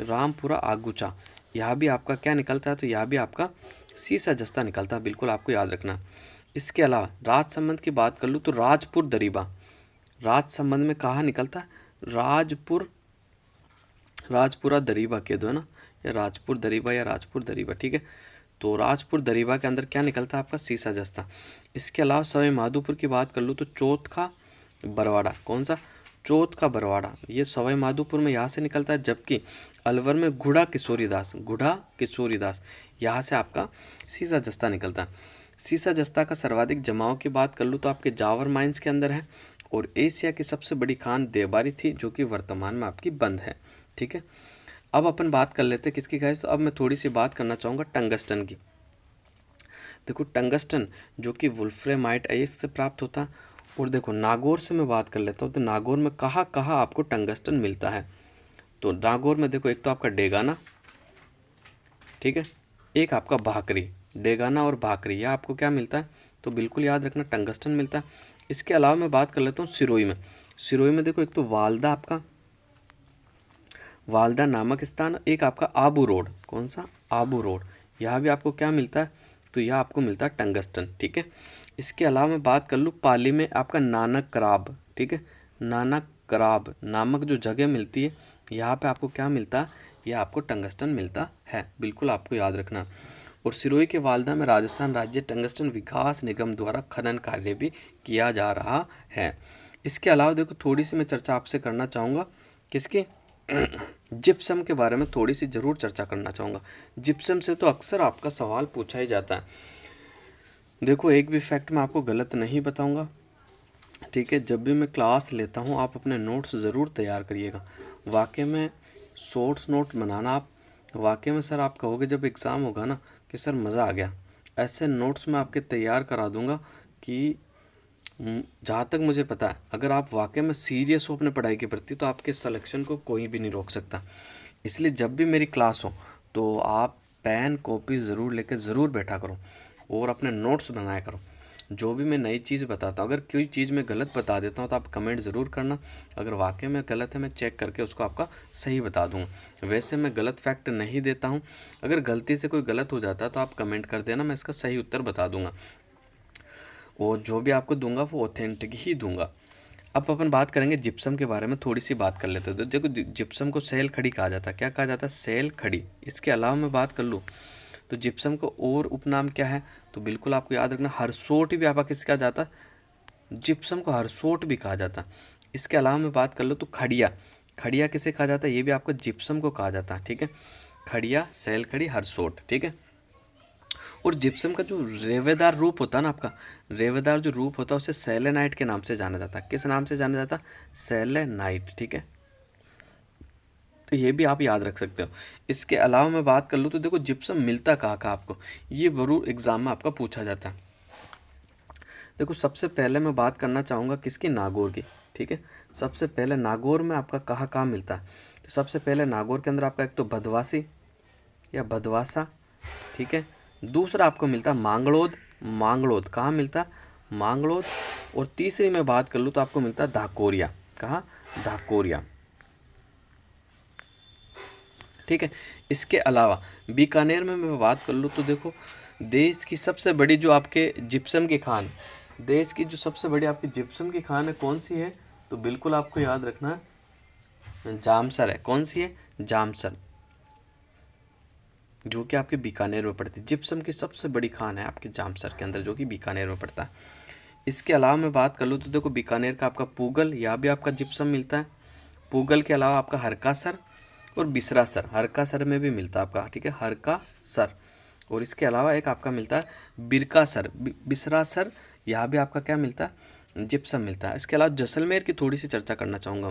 रामपुरा आगूचा। यहाँ भी आपका क्या निकलता है? तो यहाँ भी आपका सीसा जस्ता निकलता है, बिल्कुल आपको याद रखना। इसके अलावा राजसमंद की बात कर लूँ तो राजपुर दरीबा, राजसमंद में कहाँ निकलता है? राजपुरा दरीबा कह दो है ना, या राजपुर दरीबा या राजपुर दरीबा, ठीक है। तो राजपुर दरीबा के अंदर क्या निकलता है? आपका सीसा जस्ता। इसके अलावा सवाई माधोपुर की बात कर लूँ तो चौथ का बरवाड़ा, कौन सा? चौथ का बरवाड़ा, ये सवाई माधोपुर में यहाँ से निकलता है। जबकि अलवर में गुढ़ा किशोरीदास, यहाँ से आपका सीसा जस्ता निकलता है। सीसा जस्ता का सर्वाधिक जमाव की बात कर लूँ तो आपके जावर माइंस के अंदर है। और एशिया की सबसे बड़ी खान देवबारी थी जो कि वर्तमान में आपकी बंद है, ठीक है। अब अपन बात कर लेते हैं किसकी गाइस, तो अब मैं थोड़ी सी बात करना चाहूँगा टंगस्टन की। देखो टंगस्टन जो कि वुल्फ्रेमाइट अयस्क से प्राप्त होता है। और देखो नागौर से मैं बात कर लेता हूँ तो नागौर में कहाँ कहाँ आपको टंगस्टन मिलता है? तो नागौर में देखो एक तो आपका डेगाना, ठीक है, एक आपका भाकरी। डेगाना और भाकरी यह आपको क्या मिलता है? तो बिल्कुल याद रखना टंगस्टन मिलता है। इसके अलावा मैं बात कर लेता हूँ सिरोही में। सिरोही में देखो एक तो वालदा, आपका वालदा नामक स्थान, एक आपका आबू रोड, कौन सा? आबू रोड। यहाँ भी आपको क्या मिलता है? तो यह आपको मिलता है टंगस्टन, ठीक है। इसके अलावा मैं बात कर लूँ पाली में आपका नानक कराब, ठीक है, नानक कराब नामक जो जगह मिलती है, यहाँ पे आपको क्या मिलता है? यह आपको टंगस्टन मिलता है, बिल्कुल आपको याद रखना। और सिरोही के वालदा में राजस्थान राज्य टंगस्टन विकास निगम द्वारा खनन कार्य भी किया जा रहा है। इसके अलावा देखो थोड़ी सी मैं चर्चा आपसे करना चाहूँगा किसकी जिप्सम के बारे में थोड़ी सी ज़रूर चर्चा करना चाहूँगा। जिप्सम से तो अक्सर आपका सवाल पूछा ही जाता है। देखो, एक भी फैक्ट मैं आपको गलत नहीं बताऊँगा, ठीक है। जब भी मैं क्लास लेता हूँ आप अपने नोट्स ज़रूर तैयार करिएगा। वाकई में शॉर्ट्स नोट बनाना, आप वाकई में सर आप कहोगे जब एग्ज़ाम होगा ना कि सर मज़ा आ गया। ऐसे नोट्स मैं आपके तैयार करा दूँगा कि जहाँ तक मुझे पता है, अगर आप वाकई में सीरियस हो अपने पढ़ाई के प्रति तो आपके सिलेक्शन को कोई भी नहीं रोक सकता। इसलिए जब भी मेरी क्लास हो तो आप पेन कॉपी ज़रूर लेकर ज़रूर बैठा करो और अपने नोट्स बनाया करो। जो भी मैं नई चीज़ बताता हूँ, अगर कोई चीज़ मैं गलत बता देता हूँ तो आप कमेंट ज़रूर करना। अगर वाकई में गलत है मैं चेक करके उसको आपका सही बता दूँगा। वैसे मैं गलत फैक्ट नहीं देता हूँ। अगर गलती से कोई गलत हो जाता है तो आप कमेंट कर देना, मैं इसका सही उत्तर बता दूँगा और जो भी आपको दूंगा वो ऑथेंटिक ही दूंगा। अब अपन बात करेंगे जिप्सम के बारे में, थोड़ी सी बात कर लेते हैं। तो देखो, जिप्सम को सेल खड़ी कहा जाता है। क्या कहा जाता है? सेल खड़ी। इसके अलावा मैं बात कर लूँ तो जिप्सम को और उपनाम क्या है? तो बिल्कुल आपको याद रखना, हरसोट भी आपका किसे कहा जाता है? जिप्सम को हरसोट भी कहा जाता है। इसके अलावा मैं बात कर लूँ तो खड़िया। खड़िया किसे कहा जाता है? ये भी आपको जिप्सम को कहा जाता है, ठीक है। खड़िया, सेल खड़ी, हरसोट, ठीक है। और जिप्सम का जो रेवेदार रूप होता है ना आपका, रेवेदार जो रूप होता है उसे सेलेनाइट के नाम से जाना जाता है। किस नाम से जाना जाता है? सेलेनाइट, ठीक है। तो ये भी आप याद रख सकते हो। इसके अलावा मैं बात कर लूँ तो देखो, जिप्सम मिलता कहाँ का आपको, ये जरूर एग्जाम में आपका पूछा जाता है। देखो, सबसे पहले मैं बात करना चाहूँगा किसकी? नागौर की, ठीक है। सबसे पहले नागौर में आपका कहाँ कहाँ मिलता है? तो सबसे पहले नागौर के अंदर आपका एक तो भदवासी या भदवासा, ठीक है। दूसरा आपको मिलता है मांगड़ोद। मांगड़ोद कहाँ मिलता है? मांगड़ोद। और तीसरी मैं बात कर लूँ तो आपको मिलता है धाकोरिया। कहाँ? धाकोरिया, ठीक है। इसके अलावा बीकानेर में मैं बात कर लूँ तो देखो, देश की सबसे बड़ी जो आपके जिप्सम की खान, देश की जो सबसे बड़ी आपकी जिप्सम की खान है कौन सी है? तो बिल्कुल आपको याद रखना है, जामसर है। कौन सी है? जामसर, जो कि आपके बीकानेर में पड़ती है। जिप्सम की सबसे बड़ी खान है आपके जामसर के अंदर, जो कि बीकानेर में पड़ता है। इसके अलावा मैं बात कर लूँ तो देखो, बीकानेर का आपका पूगल, यहाँ भी आपका जिप्सम मिलता है। पूगल के अलावा आपका हरकासर और बिसरासर, हरकासर में भी मिलता है आपका, ठीक है, हरकासर। और इसके अलावा एक आपका मिलता है बिरकासर, बिसरासर, यहाँ भी आपका क्या मिलता है? जिप्सम मिलता है। इसके अलावा जैसलमेर की थोड़ी सी चर्चा करना चाहूँगा।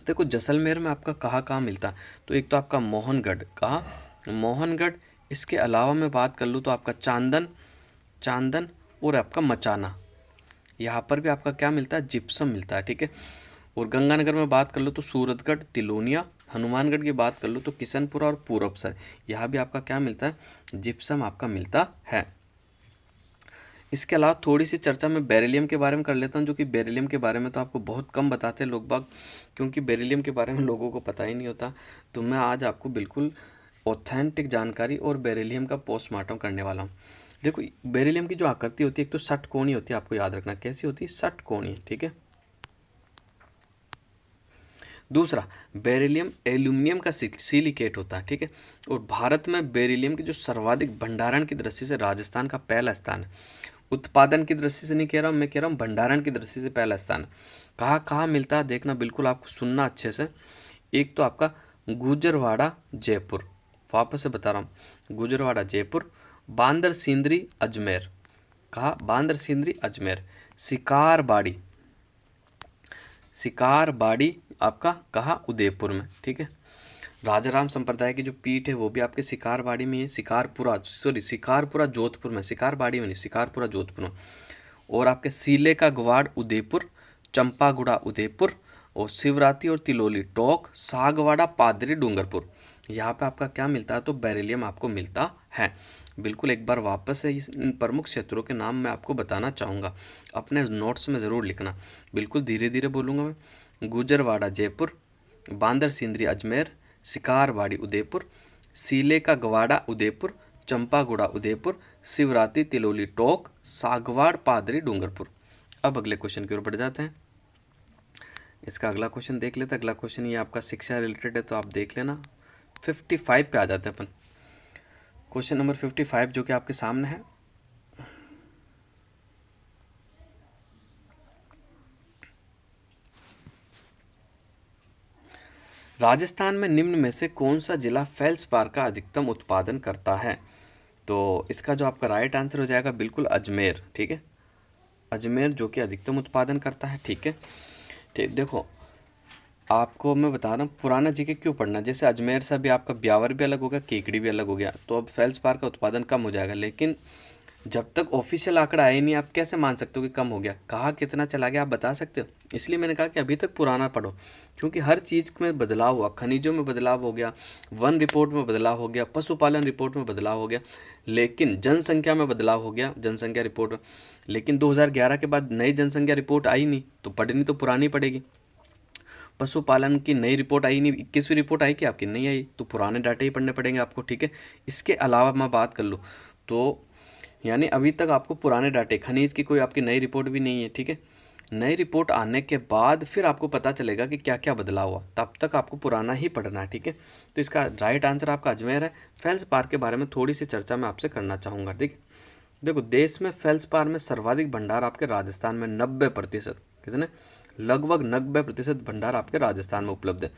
देखो, जैसलमेर में आपका कहाँ कहाँ मिलता है? तो एक तो आपका मोहनगढ़, कहाँ? मोहनगढ़। इसके अलावा मैं बात कर लूँ तो आपका चांदन, चांदन और आपका मचाना, यहाँ पर भी आपका क्या मिलता है? जिप्सम मिलता है, ठीक है। और गंगानगर में बात कर लो तो सूरतगढ़, तिलोनिया। हनुमानगढ़ की बात कर लो तो किशनपुरा और पूरबसर, यहाँ भी आपका क्या मिलता है? जिप्सम आपका मिलता है। इसके अलावा थोड़ी सी चर्चा मैं बेरिलियम के बारे में कर लेता हूँ, जो कि बेरिलियम के बारे में तो आपको बहुत कम बताते हैं लोग बाग, क्योंकि बेरिलियम के बारे में लोगों को पता ही नहीं होता। तो मैं आज आपको बिल्कुल ऑथेंटिक जानकारी और बेरिलियम का पोस्टमार्टम करने वाला हूँ। देखो, बेरिलियम की जो आकृति होती है एक तो षटकोणीय होती है, आपको याद रखना। कैसी होती है? षटकोणीय, ठीक है। दूसरा, बेरिलियम एल्यूमिनियम का सिलिकेट होता है, ठीक है। और भारत में बेरिलियम की जो सर्वाधिक भंडारण की दृष्टि से राजस्थान का पहला स्थान है। उत्पादन की दृष्टि से नहीं कह रहा हूँ मैं, कह रहा हूँ भंडारण की दृष्टि से पहला स्थान है। कहाँ कहाँ मिलता है देखना, बिल्कुल आपको सुनना अच्छे से। एक तो आपका गुजरवाड़ा जयपुर, वापस से बता रहा हूँ, गुजरवाड़ा जयपुर। बांदर सिंदरी अजमेर, कहाँ? बांदर सिंदरी अजमेर। शिकारबाड़ी, शिकारबाड़ी आपका कहाँ? उदयपुर में, ठीक है। राजाराम संप्रदाय की जो पीठ है वो भी आपके शिकारबाड़ी में है। शिकारपुरा जोधपुर में, शिकारबाड़ी में नहीं, शिकारपुरा जोधपुर में। और आपके सीले का गवाड़ उदयपुर, चंपागुड़ा उदयपुर, और शिवरात्रि और तिलोली टोंक, सागवाड़ा पादरी डूंगरपुर, यहाँ पे आपका क्या मिलता है? तो बेरिलियम आपको मिलता है। बिल्कुल एक बार वापस से इन प्रमुख क्षेत्रों के नाम मैं आपको बताना चाहूँगा, अपने नोट्स में ज़रूर लिखना। बिल्कुल धीरे धीरे बोलूँगा मैं। गुजरवाड़ा जयपुर, बांदर सिंदरी अजमेर, शिकारवाड़ी उदयपुर, सीले का गवाड़ा उदयपुर, चंपागुड़ा उदयपुर, शिवरात्रि तिलोली टोक, सागवाड़ पादरी डूंगरपुर। अब अगले क्वेश्चन की ओर बढ़ जाते हैं। इसका अगला क्वेश्चन देख लेते हैं। अगला क्वेश्चन ये आपका शिक्षा रिलेटेड है तो आप देख लेना। 55 पे आ जाते हैं अपन। क्वेश्चन नंबर 55 जो कि आपके सामने है। राजस्थान में निम्न में से कौन सा जिला फेल्सपार का अधिकतम उत्पादन करता है? तो इसका जो आपका राइट आंसर हो जाएगा बिल्कुल अजमेर। ठीक है, अजमेर जो कि अधिकतम उत्पादन करता है। ठीक है, ठीक। देखो, आपको मैं बता रहा हूँ पुराना जीके क्यों पढ़ना। जैसे अजमेर से भी आपका ब्यावर भी अलग हो गया, केकड़ी भी अलग हो गया, तो अब फेल्सपार का उत्पादन कम हो जाएगा। लेकिन जब तक ऑफिशियल आंकड़ा आया नहीं, आप कैसे मान सकते हो कि कम हो गया? कहाँ कितना चला गया आप बता सकते हो? इसलिए मैंने कहा कि अभी तक पुराना पढ़ो, क्योंकि हर चीज़ में बदलाव हुआ। खनिजों में बदलाव हो गया, वन रिपोर्ट में बदलाव हो गया, पशुपालन रिपोर्ट में बदलाव हो गया, लेकिन जनसंख्या में बदलाव हो गया, जनसंख्या रिपोर्ट में। लेकिन 2011 के बाद नई जनसंख्या रिपोर्ट आई नहीं, तो पढ़नी तो पुरानी पड़ेगी। पशुपालन की नई रिपोर्ट आई नहीं, 21वीं रिपोर्ट आई कि आपकी नहीं आई, तो पुराने डाटे ही पढ़ने पड़ेंगे आपको। ठीक है, इसके अलावा मैं बात कर लूँ तो यानी अभी तक आपको पुराने डाटे, खनिज की कोई आपकी नई रिपोर्ट भी नहीं है। ठीक है, नई रिपोर्ट आने के बाद फिर आपको पता चलेगा कि क्या क्या बदलाव हुआ, तब तक आपको पुराना ही पढ़ना है। ठीक है, तो इसका राइट आंसर आपका अजमेर है। फेल्सपार के बारे में थोड़ी सी चर्चा मैं आपसे करना चाहूँगा। ठीक है, देखो, देश में फेल्सपार में सर्वाधिक भंडार आपके राजस्थान में 90%, कितने, लगभग 90% भंडार आपके राजस्थान में उपलब्ध है।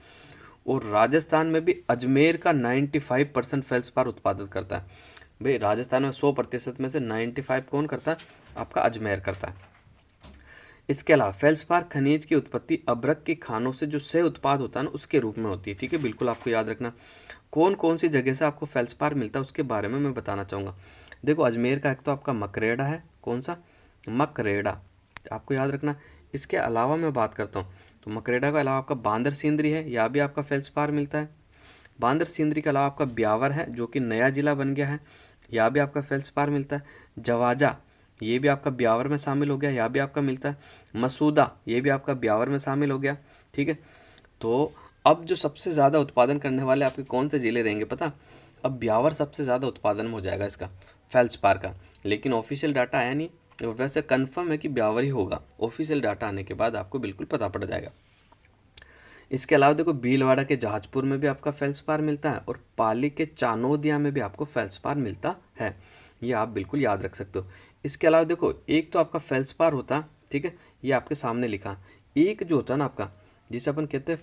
और राजस्थान में भी अजमेर का 95% फेल्सपार उत्पादित करता है। भाई, राजस्थान में 100% में से 95 कौन करता है? आपका अजमेर करता है। इसके अलावा फेल्सपार खनिज की उत्पत्ति अभ्रक की खानों से जो सह उत्पाद होता है ना, उसके रूप में होती है। ठीक है, बिल्कुल आपको याद रखना। कौन कौन सी जगह से आपको फेल्सपार मिलता है उसके बारे में मैं बताना चाहूँगा। देखो, अजमेर का एक तो आपका मकरेड़ा है। कौन सा? मकरेड़ा, आपको याद रखना। इसके अलावा मैं बात करता हूँ तो मकरेड़ा के अलावा आपका बांदर सिंदरी है, या भी आपका फेल्सपार मिलता है। बांदर सिंदरी के अलावा आपका ब्यावर है, जो कि नया जिला बन गया है, यहाँ भी आपका फेल्सपार मिलता है। जवाजा, ये भी आपका ब्यावर में शामिल हो गया, यहाँ भी आपका मिलता है। मसूदा, ये भी आपका ब्यावर में शामिल हो गया। ठीक है, तो अब जो सबसे ज़्यादा उत्पादन करने वाले आपके कौन से ज़िले रहेंगे पता? अब ब्यावर सबसे ज़्यादा उत्पादन में हो जाएगा इसका, फेल्सपार का। लेकिन ऑफिशियल डाटा आया नहीं, और वैसे कंफर्म है कि ब्यावर ही होगा। ऑफिशियल डाटा आने के बाद आपको बिल्कुल पता पड़ जाएगा। इसके अलावा देखो, भीलवाड़ा के जहाजपुर में भी आपका फेल्सपार मिलता है, और पाली के चानोदिया में भी आपको फेल्सपार मिलता है। ये आप बिल्कुल याद रख सकते हो। इसके अलावा देखो, एक तो आपका फेल्सपार होता है, ठीक है, ये आपके सामने लिखा है। एक जो होता है ना आपका, जिसे अपन कहते हैं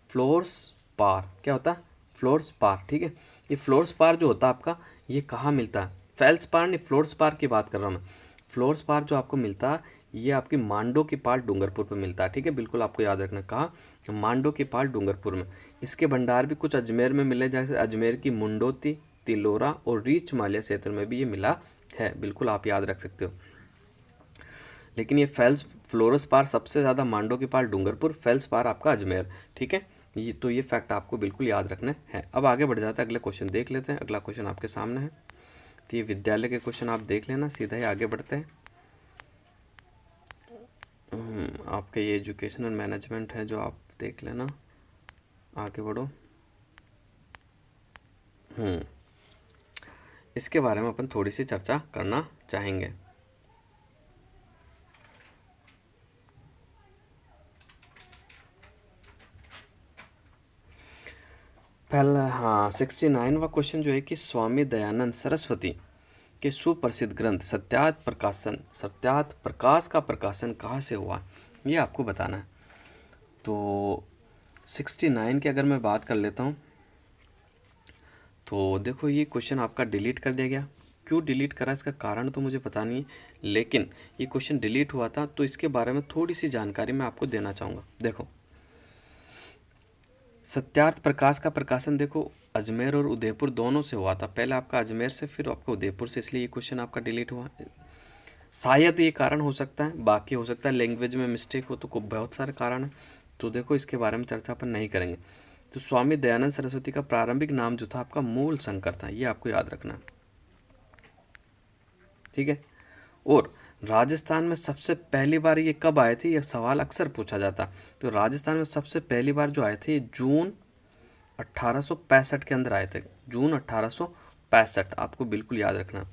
फ्लोर्स पार, क्या होता है? फ्लोर्स पार। ठीक है, ये फ्लोर्स पार जो होता है आपका, ये कहाँ मिलता है? फेल्स पार नहीं, फ्लोर्स पार की बात कर रहा हूँ मैं। फ्लोर्स पार जो आपको मिलता है, ये आपकी मांडो की पाल डूंगरपुर पे मिलता है। ठीक है, बिल्कुल आपको याद रखना। कहाँ? मांडो की पाल डूंगरपुर में। इसके भंडार भी कुछ अजमेर में मिले, जैसे अजमेर की मुंडोती, तिलोरा और रीच मालिया क्षेत्र में भी ये मिला है। बिल्कुल आप याद रख सकते हो। लेकिन ये फ्लोरस पार सबसे ज़्यादा मांडो की पाल डूंगरपुर, फेल्स पार आपका अजमेर। ठीक है, ये फैक्ट आपको बिल्कुल याद रखना है। अब आगे बढ़ जाता है, अगले क्वेश्चन देख लेते हैं। अगला क्वेश्चन आपके सामने है, तो ये विद्यालय के क्वेश्चन आप देख लेना, सीधा ही आगे बढ़ते हैं। आपके ये एजुकेशनल मैनेजमेंट है जो आप देख लेना, आगे बढ़ो। इसके बारे में अपन थोड़ी सी चर्चा करना चाहेंगे। पहला, हाँ, 69वां क्वेश्चन जो है कि स्वामी दयानंद सरस्वती के सुप्रसिद्ध ग्रंथ सत्यार्थ प्रकाश का प्रकाशन कहाँ से हुआ, ये आपको बताना है। तो 69 की अगर मैं बात कर लेता हूँ, तो देखो, ये क्वेश्चन आपका डिलीट कर दिया गया। क्यों डिलीट करा, इसका कारण तो मुझे पता नहीं है, लेकिन ये क्वेश्चन डिलीट हुआ था, तो इसके बारे में थोड़ी सी जानकारी मैं आपको देना चाहूँगा। देखो, सत्यार्थ प्रकाश का प्रकाशन देखो अजमेर और उदयपुर दोनों से हुआ था। पहले आपका अजमेर से, फिर आपका उदयपुर से, इसलिए ये क्वेश्चन आपका डिलीट हुआ। शायद ये कारण हो सकता है, बाकी हो सकता है लैंग्वेज में मिस्टेक हो, तो बहुत सारे कारण हैं। तो देखो, इसके बारे में चर्चा अपन नहीं करेंगे। तो स्वामी दयानंद सरस्वती का प्रारंभिक नाम जो था आपका मूल शंकर था, ये आपको याद रखना। ठीक है, और राजस्थान में सबसे पहली बार ये कब आए थे, यह सवाल अक्सर पूछा जाता। तो राजस्थान में सबसे पहली बार जो आए थे, जून 1865 के अंदर आए थे। जून 1865, आपको बिल्कुल याद रखना।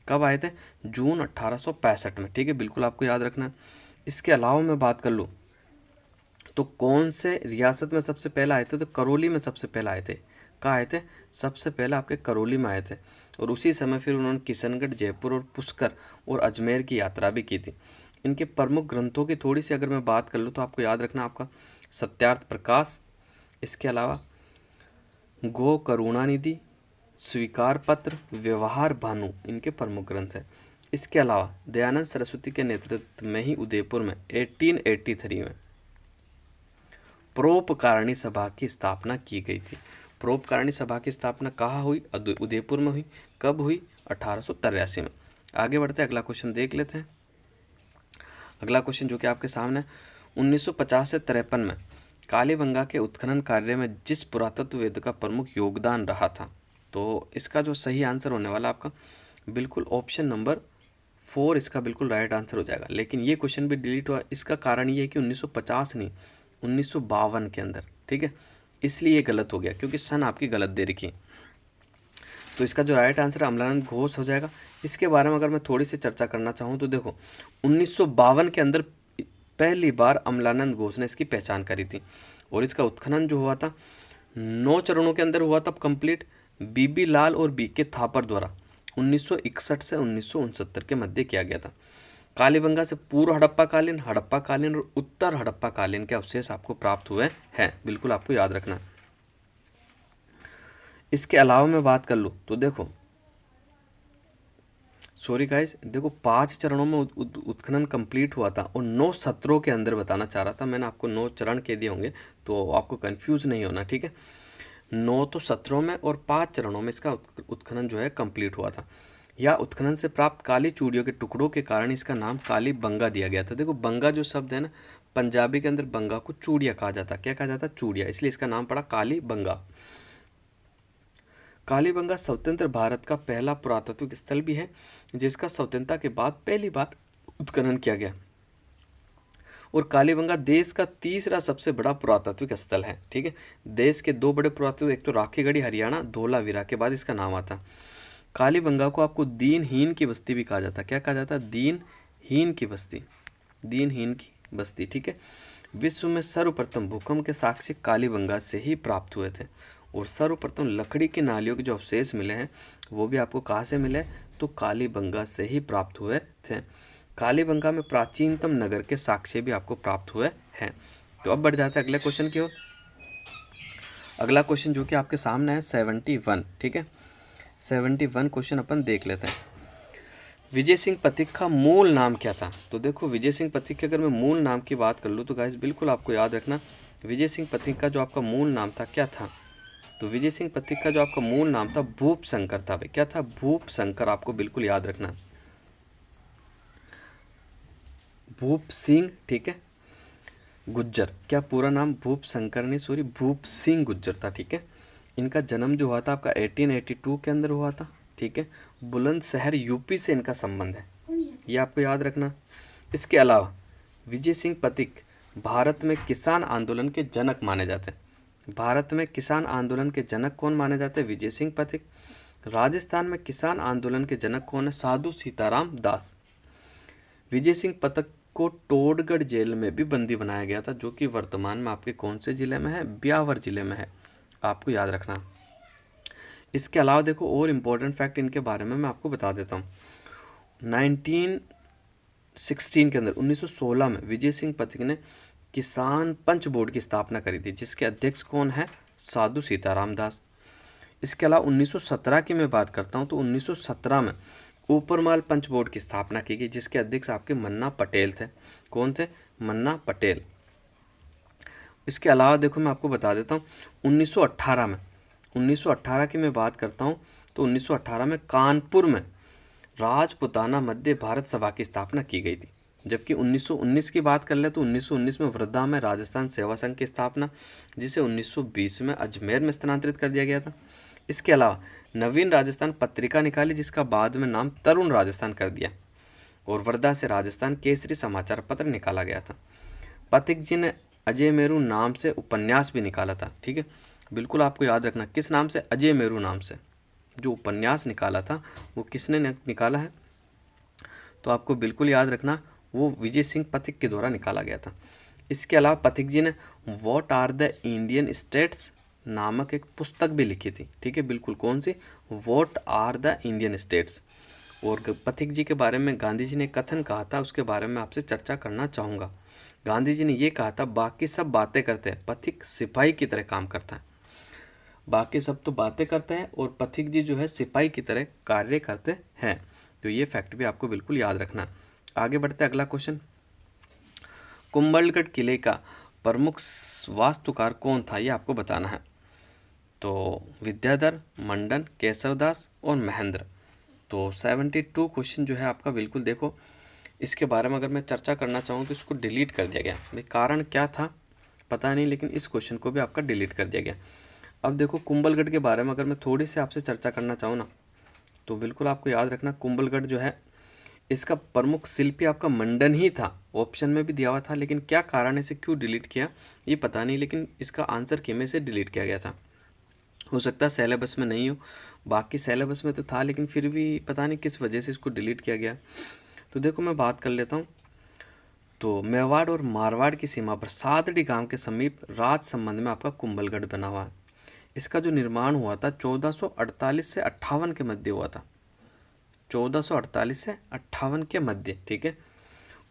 कब आए थे? जून 1865 में। ठीक है, बिल्कुल आपको याद रखना। इसके अलावा मैं बात कर लूँ तो कौन से रियासत में सबसे पहले आए थे, तो करौली में सबसे पहले आए थे। कहाँ आए थे? सबसे पहले आपके करौली में आए थे, और उसी समय फिर उन्होंने किशनगढ़, जयपुर और पुष्कर और अजमेर की यात्रा भी की थी। इनके प्रमुख ग्रंथों की थोड़ी सी अगर मैं बात कर लूँ तो आपको याद रखना आपका सत्यार्थ प्रकाश, इसके अलावा गो करुणानिधि, स्वीकार पत्र, व्यवहार भानु इनके प्रमुख ग्रंथ है। इसके अलावा दयानंद सरस्वती के नेतृत्व में ही उदयपुर में 1883 में परोपकारिणी सभा की स्थापना की गई थी। परोपकारिणी सभा की स्थापना कहाँ हुई? उदयपुर में हुई। कब हुई? 1883 में। आगे बढ़ते अगला क्वेश्चन देख लेते हैं। अगला क्वेश्चन जो कि आपके सामने 1950 से 53 में कालीबंगा के उत्खनन कार्य में जिस पुरातत्ववेद का प्रमुख योगदान रहा था, तो इसका जो सही आंसर होने वाला आपका बिल्कुल ऑप्शन नंबर 4 इसका बिल्कुल राइट आंसर हो जाएगा। लेकिन ये क्वेश्चन भी डिलीट हुआ, इसका कारण ये है कि 1950 नहीं 1952 के अंदर, ठीक है, इसलिए ये गलत हो गया क्योंकि सन आपकी गलत दे रखी है। तो इसका जो राइट आंसर अमलानंद घोष हो जाएगा। इसके बारे में अगर मैं थोड़ी सी चर्चा करना चाहूँ तो देखो 1952 के अंदर पहली बार अमलानंद घोष ने इसकी पहचान करी थी और इसका उत्खनन जो हुआ था 9 चरणों के अंदर हुआ था कंप्लीट, बीबी लाल और बीके थापर द्वारा 1961 से 1969 के मध्य किया गया था। कालीबंगा से पूर्व हड़प्पा कालीन और उत्तर हड़प्पा कालीन के अवशेष आपको प्राप्त हुए हैं, बिल्कुल आपको याद रखना है। इसके अलावा मैं बात कर लूँ तो देखो सॉरी गाइस, देखो 5 चरणों में उत्खनन कंप्लीट हुआ था और 9 सत्रों के अंदर बताना चाह रहा था। मैंने आपको 9 चरण कह दिए होंगे तो आपको कंफ्यूज नहीं होना, ठीक है। 9 तो सत्रों में और 5 चरणों में इसका उत्खनन जो है कंप्लीट हुआ था। या उत्खनन से प्राप्त काली चूड़ियों के टुकड़ों के कारण इसका नाम काली बंगा दिया गया था। देखो बंगा जो शब्द है ना, पंजाबी के अंदर बंगा को चूड़िया कहा जाता। क्या कहा जाता? चूड़िया, इसलिए इसका नाम पड़ा काली बंगा। कालीबंगा स्वतंत्र भारत का पहला पुरातत्व स्थल भी है जिसका स्वतंत्रता के बाद पहली बार उत्खनन किया गया और कालीबंगा देश का तीसरा सबसे बड़ा पुरातात्विक स्थल है, ठीक है। देश के 2 बड़े पुरातत्व, एक तो राखीगढ़ी हरियाणा, धौलावीरा के बाद इसका नाम आता। कालीबंगा को आपको दीनहीन की बस्ती भी कहा जाता। क्या कहा जाता? दीनहीन की बस्ती, दीनहीन की बस्ती, ठीक है। विश्व में सर्वप्रथम भूकंप के साक्ष्य कालीबंगा से ही प्राप्त हुए थे और सर्वप्रथम लकड़ी की नालियों के जो अवशेष मिले हैं वो भी आपको कहाँ से मिले? तो कालीबंगा से ही प्राप्त हुए थे। कालीबंगा में प्राचीनतम नगर के साक्ष्य भी आपको प्राप्त हुए हैं। तो अब बढ़ जाते हैं अगले क्वेश्चन की ओर। अगला क्वेश्चन जो कि आपके सामने है 71, ठीक है। 71 क्वेश्चन अपन देख लेते हैं। विजय सिंह पथिक का मूल नाम क्या था? तो देखो विजय सिंह पथिक के अगर मैं मूल नाम की बात कर लूँ तो गाइस बिल्कुल आपको याद रखना, विजय सिंह पथिक का जो आपका मूल नाम था क्या था? तो विजय सिंह पथिक का जो आपका मूल नाम था भूप शंकर था भाई। क्या था? भूप शंकर, आपको बिल्कुल याद रखना, भूप सिंह, ठीक है, गुज्जर। क्या पूरा नाम भूप शंकर नहीं, सॉरी भूप सिंह गुज्जर था, ठीक है। इनका जन्म जो हुआ था आपका 1882 के अंदर हुआ था, ठीक है। बुलंदशहर यूपी से इनका संबंध है, ये आपको याद रखना। इसके अलावा विजय सिंह पथिक भारत में किसान आंदोलन के जनक माने जाते हैं। भारत में किसान आंदोलन के जनक कौन माने जाते हैं? विजय सिंह पथिक। राजस्थान में किसान आंदोलन के जनक कौन है? साधु सीताराम दास। विजय सिंह पथिक को टोडगढ़ जेल में भी बंदी बनाया गया था जो कि वर्तमान में आपके कौन से जिले में है? ब्यावर जिले में है, आपको याद रखना। इसके अलावा देखो और इम्पोर्टेंट फैक्ट इनके बारे में मैं आपको बता देता हूँ। 1916 के अंदर 1916 में विजय सिंह पथिक ने किसान पंच बोर्ड की स्थापना करी थी जिसके अध्यक्ष कौन है? साधु सीताराम दास। इसके अलावा 1917 की मैं बात करता हूँ तो 1917 में ऊपरमाल पंच बोर्ड की स्थापना की गई जिसके अध्यक्ष आपके मन्ना पटेल थे। कौन थे? मन्ना पटेल। इसके अलावा देखो मैं आपको बता देता हूँ 1918 की मैं बात करता हूँ तो 1918 में कानपुर में राजपुताना मध्य भारत सभा की स्थापना की गई थी। जबकि 1919 की बात कर ले तो 1919 में वर्धा में राजस्थान सेवा संघ की स्थापना जिसे 1920 में अजमेर में स्थानांतरित कर दिया गया था। इसके अलावा नवीन राजस्थान पत्रिका निकाली जिसका बाद में नाम तरुण राजस्थान कर दिया और वर्धा से राजस्थान केसरी समाचार पत्र निकाला गया था। पथिक जी ने अजय मेरू नाम से उपन्यास भी निकाला था, ठीक है। बिल्कुल आपको याद रखना, किस नाम से? अजय मेरू नाम से जो उपन्यास निकाला था वो किसने निकाला है? तो आपको बिल्कुल याद रखना वो विजय सिंह पथिक के द्वारा निकाला गया था। इसके अलावा पथिक जी ने what are the Indian states नामक एक पुस्तक भी लिखी थी, ठीक है। बिल्कुल कौन सी? What are the Indian states. और पथिक जी के बारे में गांधी जी ने कथन कहा था, उसके बारे में आपसे चर्चा करना चाहूँगा। गांधी जी ने ये कहा था, बाकी सब बातें करते हैं, पथिक सिपाही की तरह काम करता है। बाकी सब तो बातें करते हैं और पथिक जी जो है सिपाही की तरह कार्य करते हैं। तो ये फैक्ट भी आपको बिल्कुल याद रखना। आगे बढ़ते हैं, अगला क्वेश्चन। कुंभलगढ़ किले का प्रमुख वास्तुकार कौन था, ये आपको बताना है। तो विद्याधर, मंडन, केशवदास और महेंद्र। तो 72 क्वेश्चन जो है आपका, बिल्कुल देखो इसके बारे में अगर मैं चर्चा करना चाहूँ तो इसको डिलीट कर दिया गया। भाई कारण क्या था पता नहीं, लेकिन इस क्वेश्चन को भी आपका डिलीट कर दिया गया। अब देखो कुंभलगढ़ के बारे में अगर मैं थोड़ी सी आपसे चर्चा करना चाहूँ ना, तो बिल्कुल आपको याद रखना, कुंभलगढ़ जो है इसका प्रमुख शिल्पी आपका मंडन ही था। ऑप्शन में भी दिया हुआ था, लेकिन क्या कारण है, इसे क्यों डिलीट किया ये पता नहीं, लेकिन इसका आंसर किमें से डिलीट किया गया था। हो सकता है सिलेबस में नहीं हो, बाकी सिलेबस में तो था, लेकिन फिर भी पता नहीं किस वजह से इसको डिलीट किया गया। तो देखो मैं बात कर लेता हूँ। तो मेवाड़ और मारवाड़ की सीमा पर सादड़ी गांव के समीप राज संबंध में आपका कुंभलगढ़ बना हुआ है। इसका जो निर्माण हुआ था 1448 से 58 के मध्य हुआ था। 1448 से 58 के मध्य, ठीक है।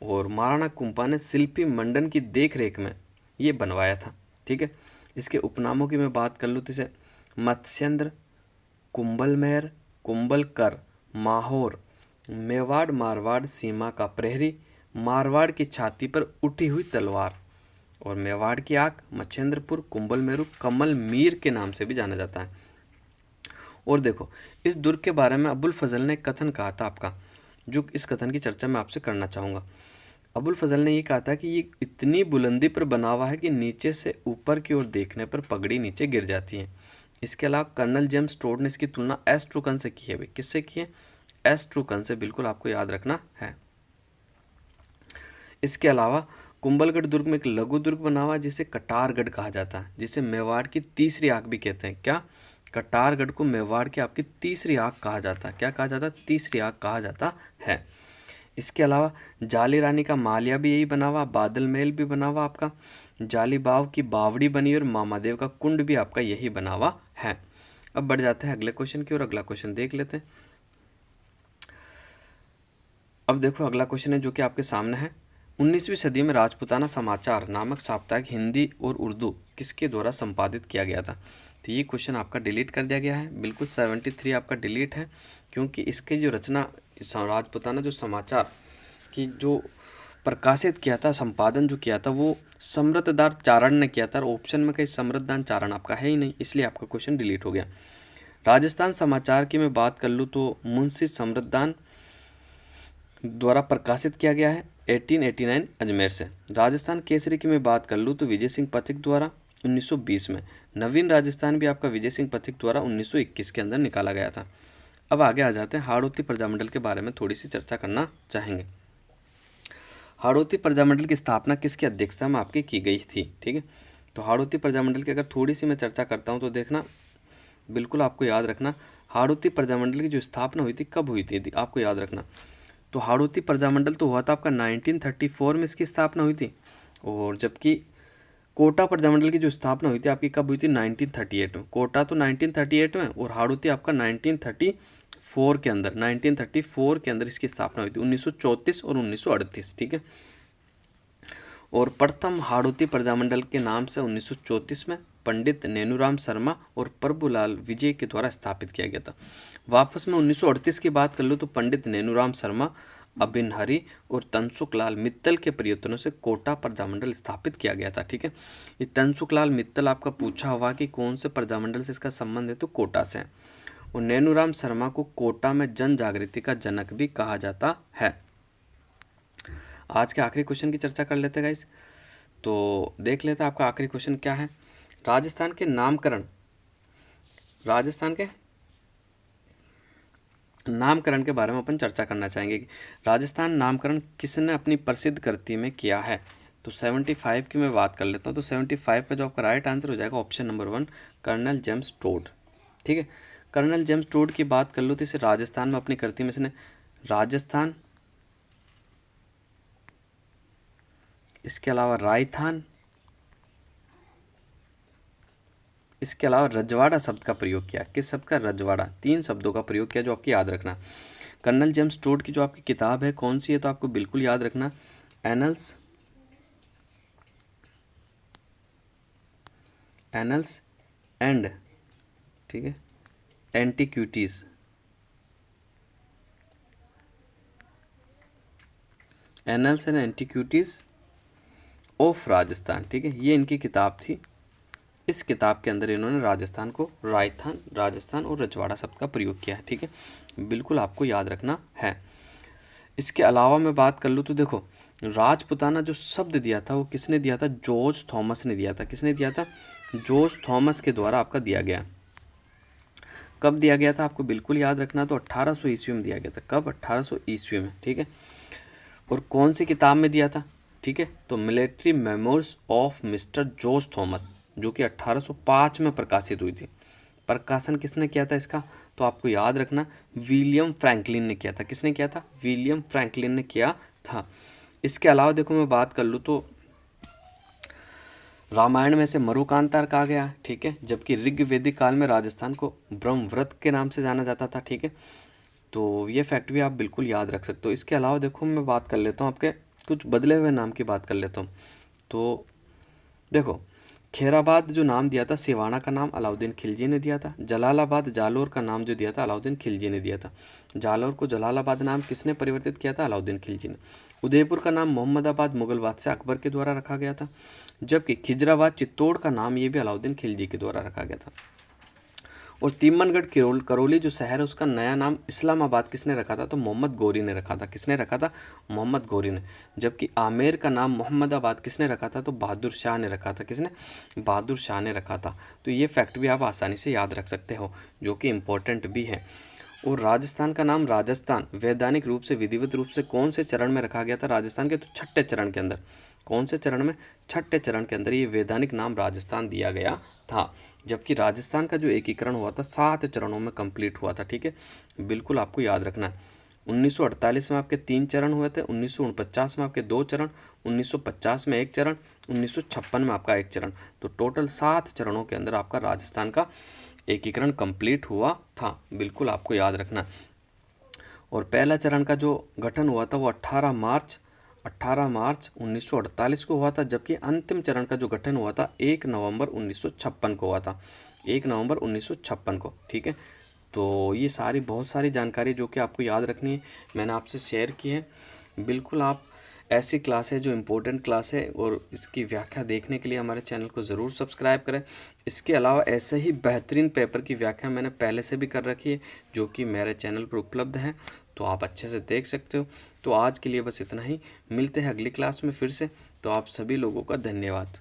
और महाराणा कुंपा ने शिल्पी मंडन की देख रेख में ये बनवाया था, ठीक है। इसके उपनामों की मैं बात कर लूँ तो इसे मत्स्येंद्र, कुंभलमेर, कुंभलकर, माहौर, मेवाड़ मारवाड़ सीमा का प्रहरी, मारवाड़ की छाती पर उठी हुई तलवार, और मेवाड़ की आग, मच्छेंद्रपुर, कुंभलमेरु, कमल मीर के नाम से भी जाना जाता है। और देखो इस दुर्ग के बारे में अबुल फजल ने कथन कहा था आपका, जो इस कथन की चर्चा मैं आपसे करना चाहूँगा। अबुल फजल ने ये कहा था कि ये इतनी बुलंदी पर बना हुआ है कि नीचे से ऊपर की ओर देखने पर पगड़ी नीचे गिर जाती है। इसके अलावा कर्नल जेम्स टोड ने इसकी तुलना एस्ट्रूकन से की है। भाई किससे की है, एस्ट्रूकन से, बिल्कुल आपको याद रखना है। इसके अलावा कुंभलगढ़ दुर्ग में एक लघु दुर्ग बना हुआ है जिसे कटारगढ़ कहा जाता है, जिसे मेवाड़ की तीसरी आंख भी कहते हैं। क्या, कटारगढ़ को मेवाड़ की आपकी तीसरी आंख कहा जाता है। क्या कहा जाता है, तीसरी आंख कहा जाता है। इसके अलावा जाली रानी का मालिया भी यही बना हुआ, बादल महल भी बना हुआ आपका, जाली बाव की बावड़ी बनी और मामादेव का कुंड भी आपका यही बना हुआ है। अब बढ़ जाते हैं अगले क्वेश्चन की ओर, अगला क्वेश्चन देख लेते हैं। अब देखो अगला क्वेश्चन है जो कि आपके सामने है। 19वीं सदी में राजपूताना समाचार नामक साप्ताहिक हिंदी और उर्दू किसके द्वारा संपादित किया गया था। तो ये क्वेश्चन आपका डिलीट कर दिया गया है, बिल्कुल 73 आपका डिलीट है, क्योंकि इसकी जो रचना राजपूताना जो समाचार की जो प्रकाशित किया था, संपादन जो किया था वो समृद्धदान चारण ने किया था। और ऑप्शन में कहीं समृद्धदान चारण आपका है ही नहीं, इसलिए आपका क्वेश्चन डिलीट हो गया। राजस्थान समाचार की मैं बात कर लूँ तो मुंशी समृद्धदान द्वारा प्रकाशित किया गया है 1889 अजमेर से। राजस्थान केसरी की मैं बात कर लूँ तो विजय सिंह पथिक द्वारा 1920 में। नवीन राजस्थान भी आपका विजय सिंह पथिक द्वारा 1921 के अंदर निकाला गया था। अब आगे आ जाते हैं, हाड़ौती प्रजामंडल के बारे में थोड़ी सी चर्चा करना चाहेंगे। हाड़ौती प्रजामंडल की स्थापना किसकी अध्यक्षता में आपकी की गई थी, ठीक है। तो हाड़ौती प्रजामंडल की अगर थोड़ी सी मैं चर्चा करता हूँ तो देखना, बिल्कुल आपको याद रखना, हाड़ौती प्रजामंडल की जो स्थापना हुई थी कब हुई थी, आपको याद रखना। तो हाड़ौती प्रजामंडल तो हुआ था आपका 1934 में इसकी स्थापना हुई थी, और जबकि कोटा प्रजामंडल की जो स्थापना हुई थी आपकी कब हुई थी, 1938 में। कोटा तो 1938 में और हाड़ौती आपका 1934 के अंदर, 1934 के अंदर इसकी स्थापना हुई थी, 1934 और 1938, ठीक है। और प्रथम हाड़ौती प्रजामंडल के नाम से 1934 में पंडित नैनूराम शर्मा और प्रभुलाल विजय के द्वारा स्थापित किया गया था। वापस में 1938 की बात कर लो तो पंडित नैनूराम शर्मा, अबिन हरी और तनसुखलाल मित्तल के प्रयत्नों से कोटा प्रजामंडल स्थापित किया गया था, ठीक है। ये तनसुखलाल मित्तल आपका पूछा हुआ कि कौन से प्रजामंडल से इसका संबंध है, तो कोटा से है। और नैनूराम शर्मा को कोटा में जन जागृति का जनक भी कहा जाता है। आज के आखिरी क्वेश्चन की चर्चा कर लेते हैं गाइस। तो देख लेते हैं आपका आखिरी क्वेश्चन क्या है। राजस्थान के नामकरण, राजस्थान के नामकरण के बारे में अपन चर्चा करना चाहेंगे। राजस्थान नामकरण किसने अपनी प्रसिद्ध कृति में किया है। तो 75 की मैं बात कर लेता हूँ। तो 75 का जो आपका राइट आंसर हो जाएगा option number 1, Colonel James Tod, ठीक है। कर्नल जेम्स टोड की बात कर लो तो इसे राजस्थान में अपनी कृति में इसने राजस्थान, इसके अलावा रायथान, इसके अलावा रजवाड़ा शब्द का प्रयोग किया। किस शब्द का, रजवाड़ा, 3 शब्दों का प्रयोग किया जो आपकी याद रखना। कर्नल जेम्स टोड की जो आपकी किताब है कौन सी है, तो आपको बिल्कुल याद रखना एनल्स एंड, ठीक है, antiquities, annuls and antiquities of Rajasthan, ठीक है, ये इनकी किताब थी। इस किताब के अंदर इन्होंने राजस्थान को राजस्थान और रजवाड़ा शब्द का प्रयोग किया है, ठीक है, बिल्कुल आपको याद रखना है। इसके अलावा मैं बात कर लूँ तो देखो, राजपुताना जो शब्द दिया था वो किसने दिया था, जॉर्ज थॉमस ने दिया था। किसने दिया था, जॉर्ज थॉमस के द्वारा आपका दिया गया। कब दिया गया था आपको बिल्कुल याद रखना, तो 1800 ईस्वी में दिया गया था। कब, 1800 ईस्वी में, ठीक है। और कौन सी किताब में दिया था, ठीक है, तो military memoirs of mister George Thomas, जो कि 1805 में प्रकाशित हुई थी। प्रकाशन किसने किया था इसका, तो आपको याद रखना विलियम फ्रैंकलिन ने किया था। किसने किया था, विलियम फ्रैंकलिन ने किया था। इसके अलावा देखो मैं बात कर लूँ तो रामायण में से मरुकांतार कहा गया, ठीक है, जबकि ऋग्वेदिक काल में राजस्थान को ब्रह्मव्रत के नाम से जाना जाता था, ठीक है। तो ये फैक्ट भी आप बिल्कुल याद रख सकते हो। इसके अलावा देखो मैं बात कर लेता हूँ आपके कुछ बदले हुए नाम की बात कर लेता हूँ। तो देखो, खैराबाद जो नाम दिया था सिवाना का नाम अलाउद्दीन खिलजी ने दिया था। जलालाबाद जालोर का नाम जो दिया था अलाउद्दीन खिलजी ने दिया था। जालोर को जलालाबाद नाम किसने परिवर्तित किया था, अलाउद्दीन खिलजी ने। उदयपुर का नाम मोहम्मदाबाद मुगल बादशाह अकबर के द्वारा रखा गया था, जबकि खिजराबाद चित्तौड़ का नाम ये भी अलाउद्दीन खिलजी के द्वारा रखा गया था। और तिम्मनगढ़ करौली जो शहर है उसका नया नाम इस्लामाबाद किसने रखा था, तो मोहम्मद गौरी ने रखा था। किसने रखा था, मोहम्मद गौरी ने। जबकि आमेर का नाम मोहम्मदाबाद किसने रखा था, तो बहादुर शाह ने रखा था। किसने, बहादुर शाह ने रखा था। तो ये फैक्ट भी आप आसानी से याद रख सकते हो, जो कि इम्पोर्टेंट भी है। और राजस्थान का नाम राजस्थान वैधानिक रूप से विधिवत रूप से कौन से चरण में रखा गया था राजस्थान के, तो छठे चरण के अंदर। कौन से चरण में, छठे चरण के अंदर ये वैधानिक नाम राजस्थान दिया गया था। जबकि राजस्थान का जो एकीकरण हुआ था 7 चरणों में कंप्लीट हुआ था, ठीक है, बिल्कुल आपको याद रखना है। 1948 में आपके 3 चरण हुए थे, 1949 में आपके 2 चरण, 1950 में 1 चरण, 1956 में आपका 1 चरण। तो टोटल 7 चरणों के अंदर आपका राजस्थान का एकीकरण कंप्लीट हुआ था, बिल्कुल आपको याद रखना। और पहला चरण का जो गठन हुआ था वो 18 मार्च 1948 को हुआ था, जबकि अंतिम चरण का जो गठन हुआ था 1 नवंबर 1956 को हुआ था, 1 नवंबर 1956 को, ठीक है। तो ये सारी बहुत सारी जानकारी जो कि आपको याद रखनी है मैंने आपसे शेयर की है। बिल्कुल आप ऐसी क्लास है जो इम्पोर्टेंट क्लास है और इसकी व्याख्या देखने के लिए हमारे चैनल को ज़रूर सब्सक्राइब करें। इसके अलावा ऐसे ही बेहतरीन पेपर की व्याख्या मैंने पहले से भी कर रखी है, जो कि मेरे चैनल पर उपलब्ध है, तो आप अच्छे से देख सकते हो। तो आज के लिए बस इतना ही, मिलते हैं अगली क्लास में फिर से। तो आप सभी लोगों का धन्यवाद।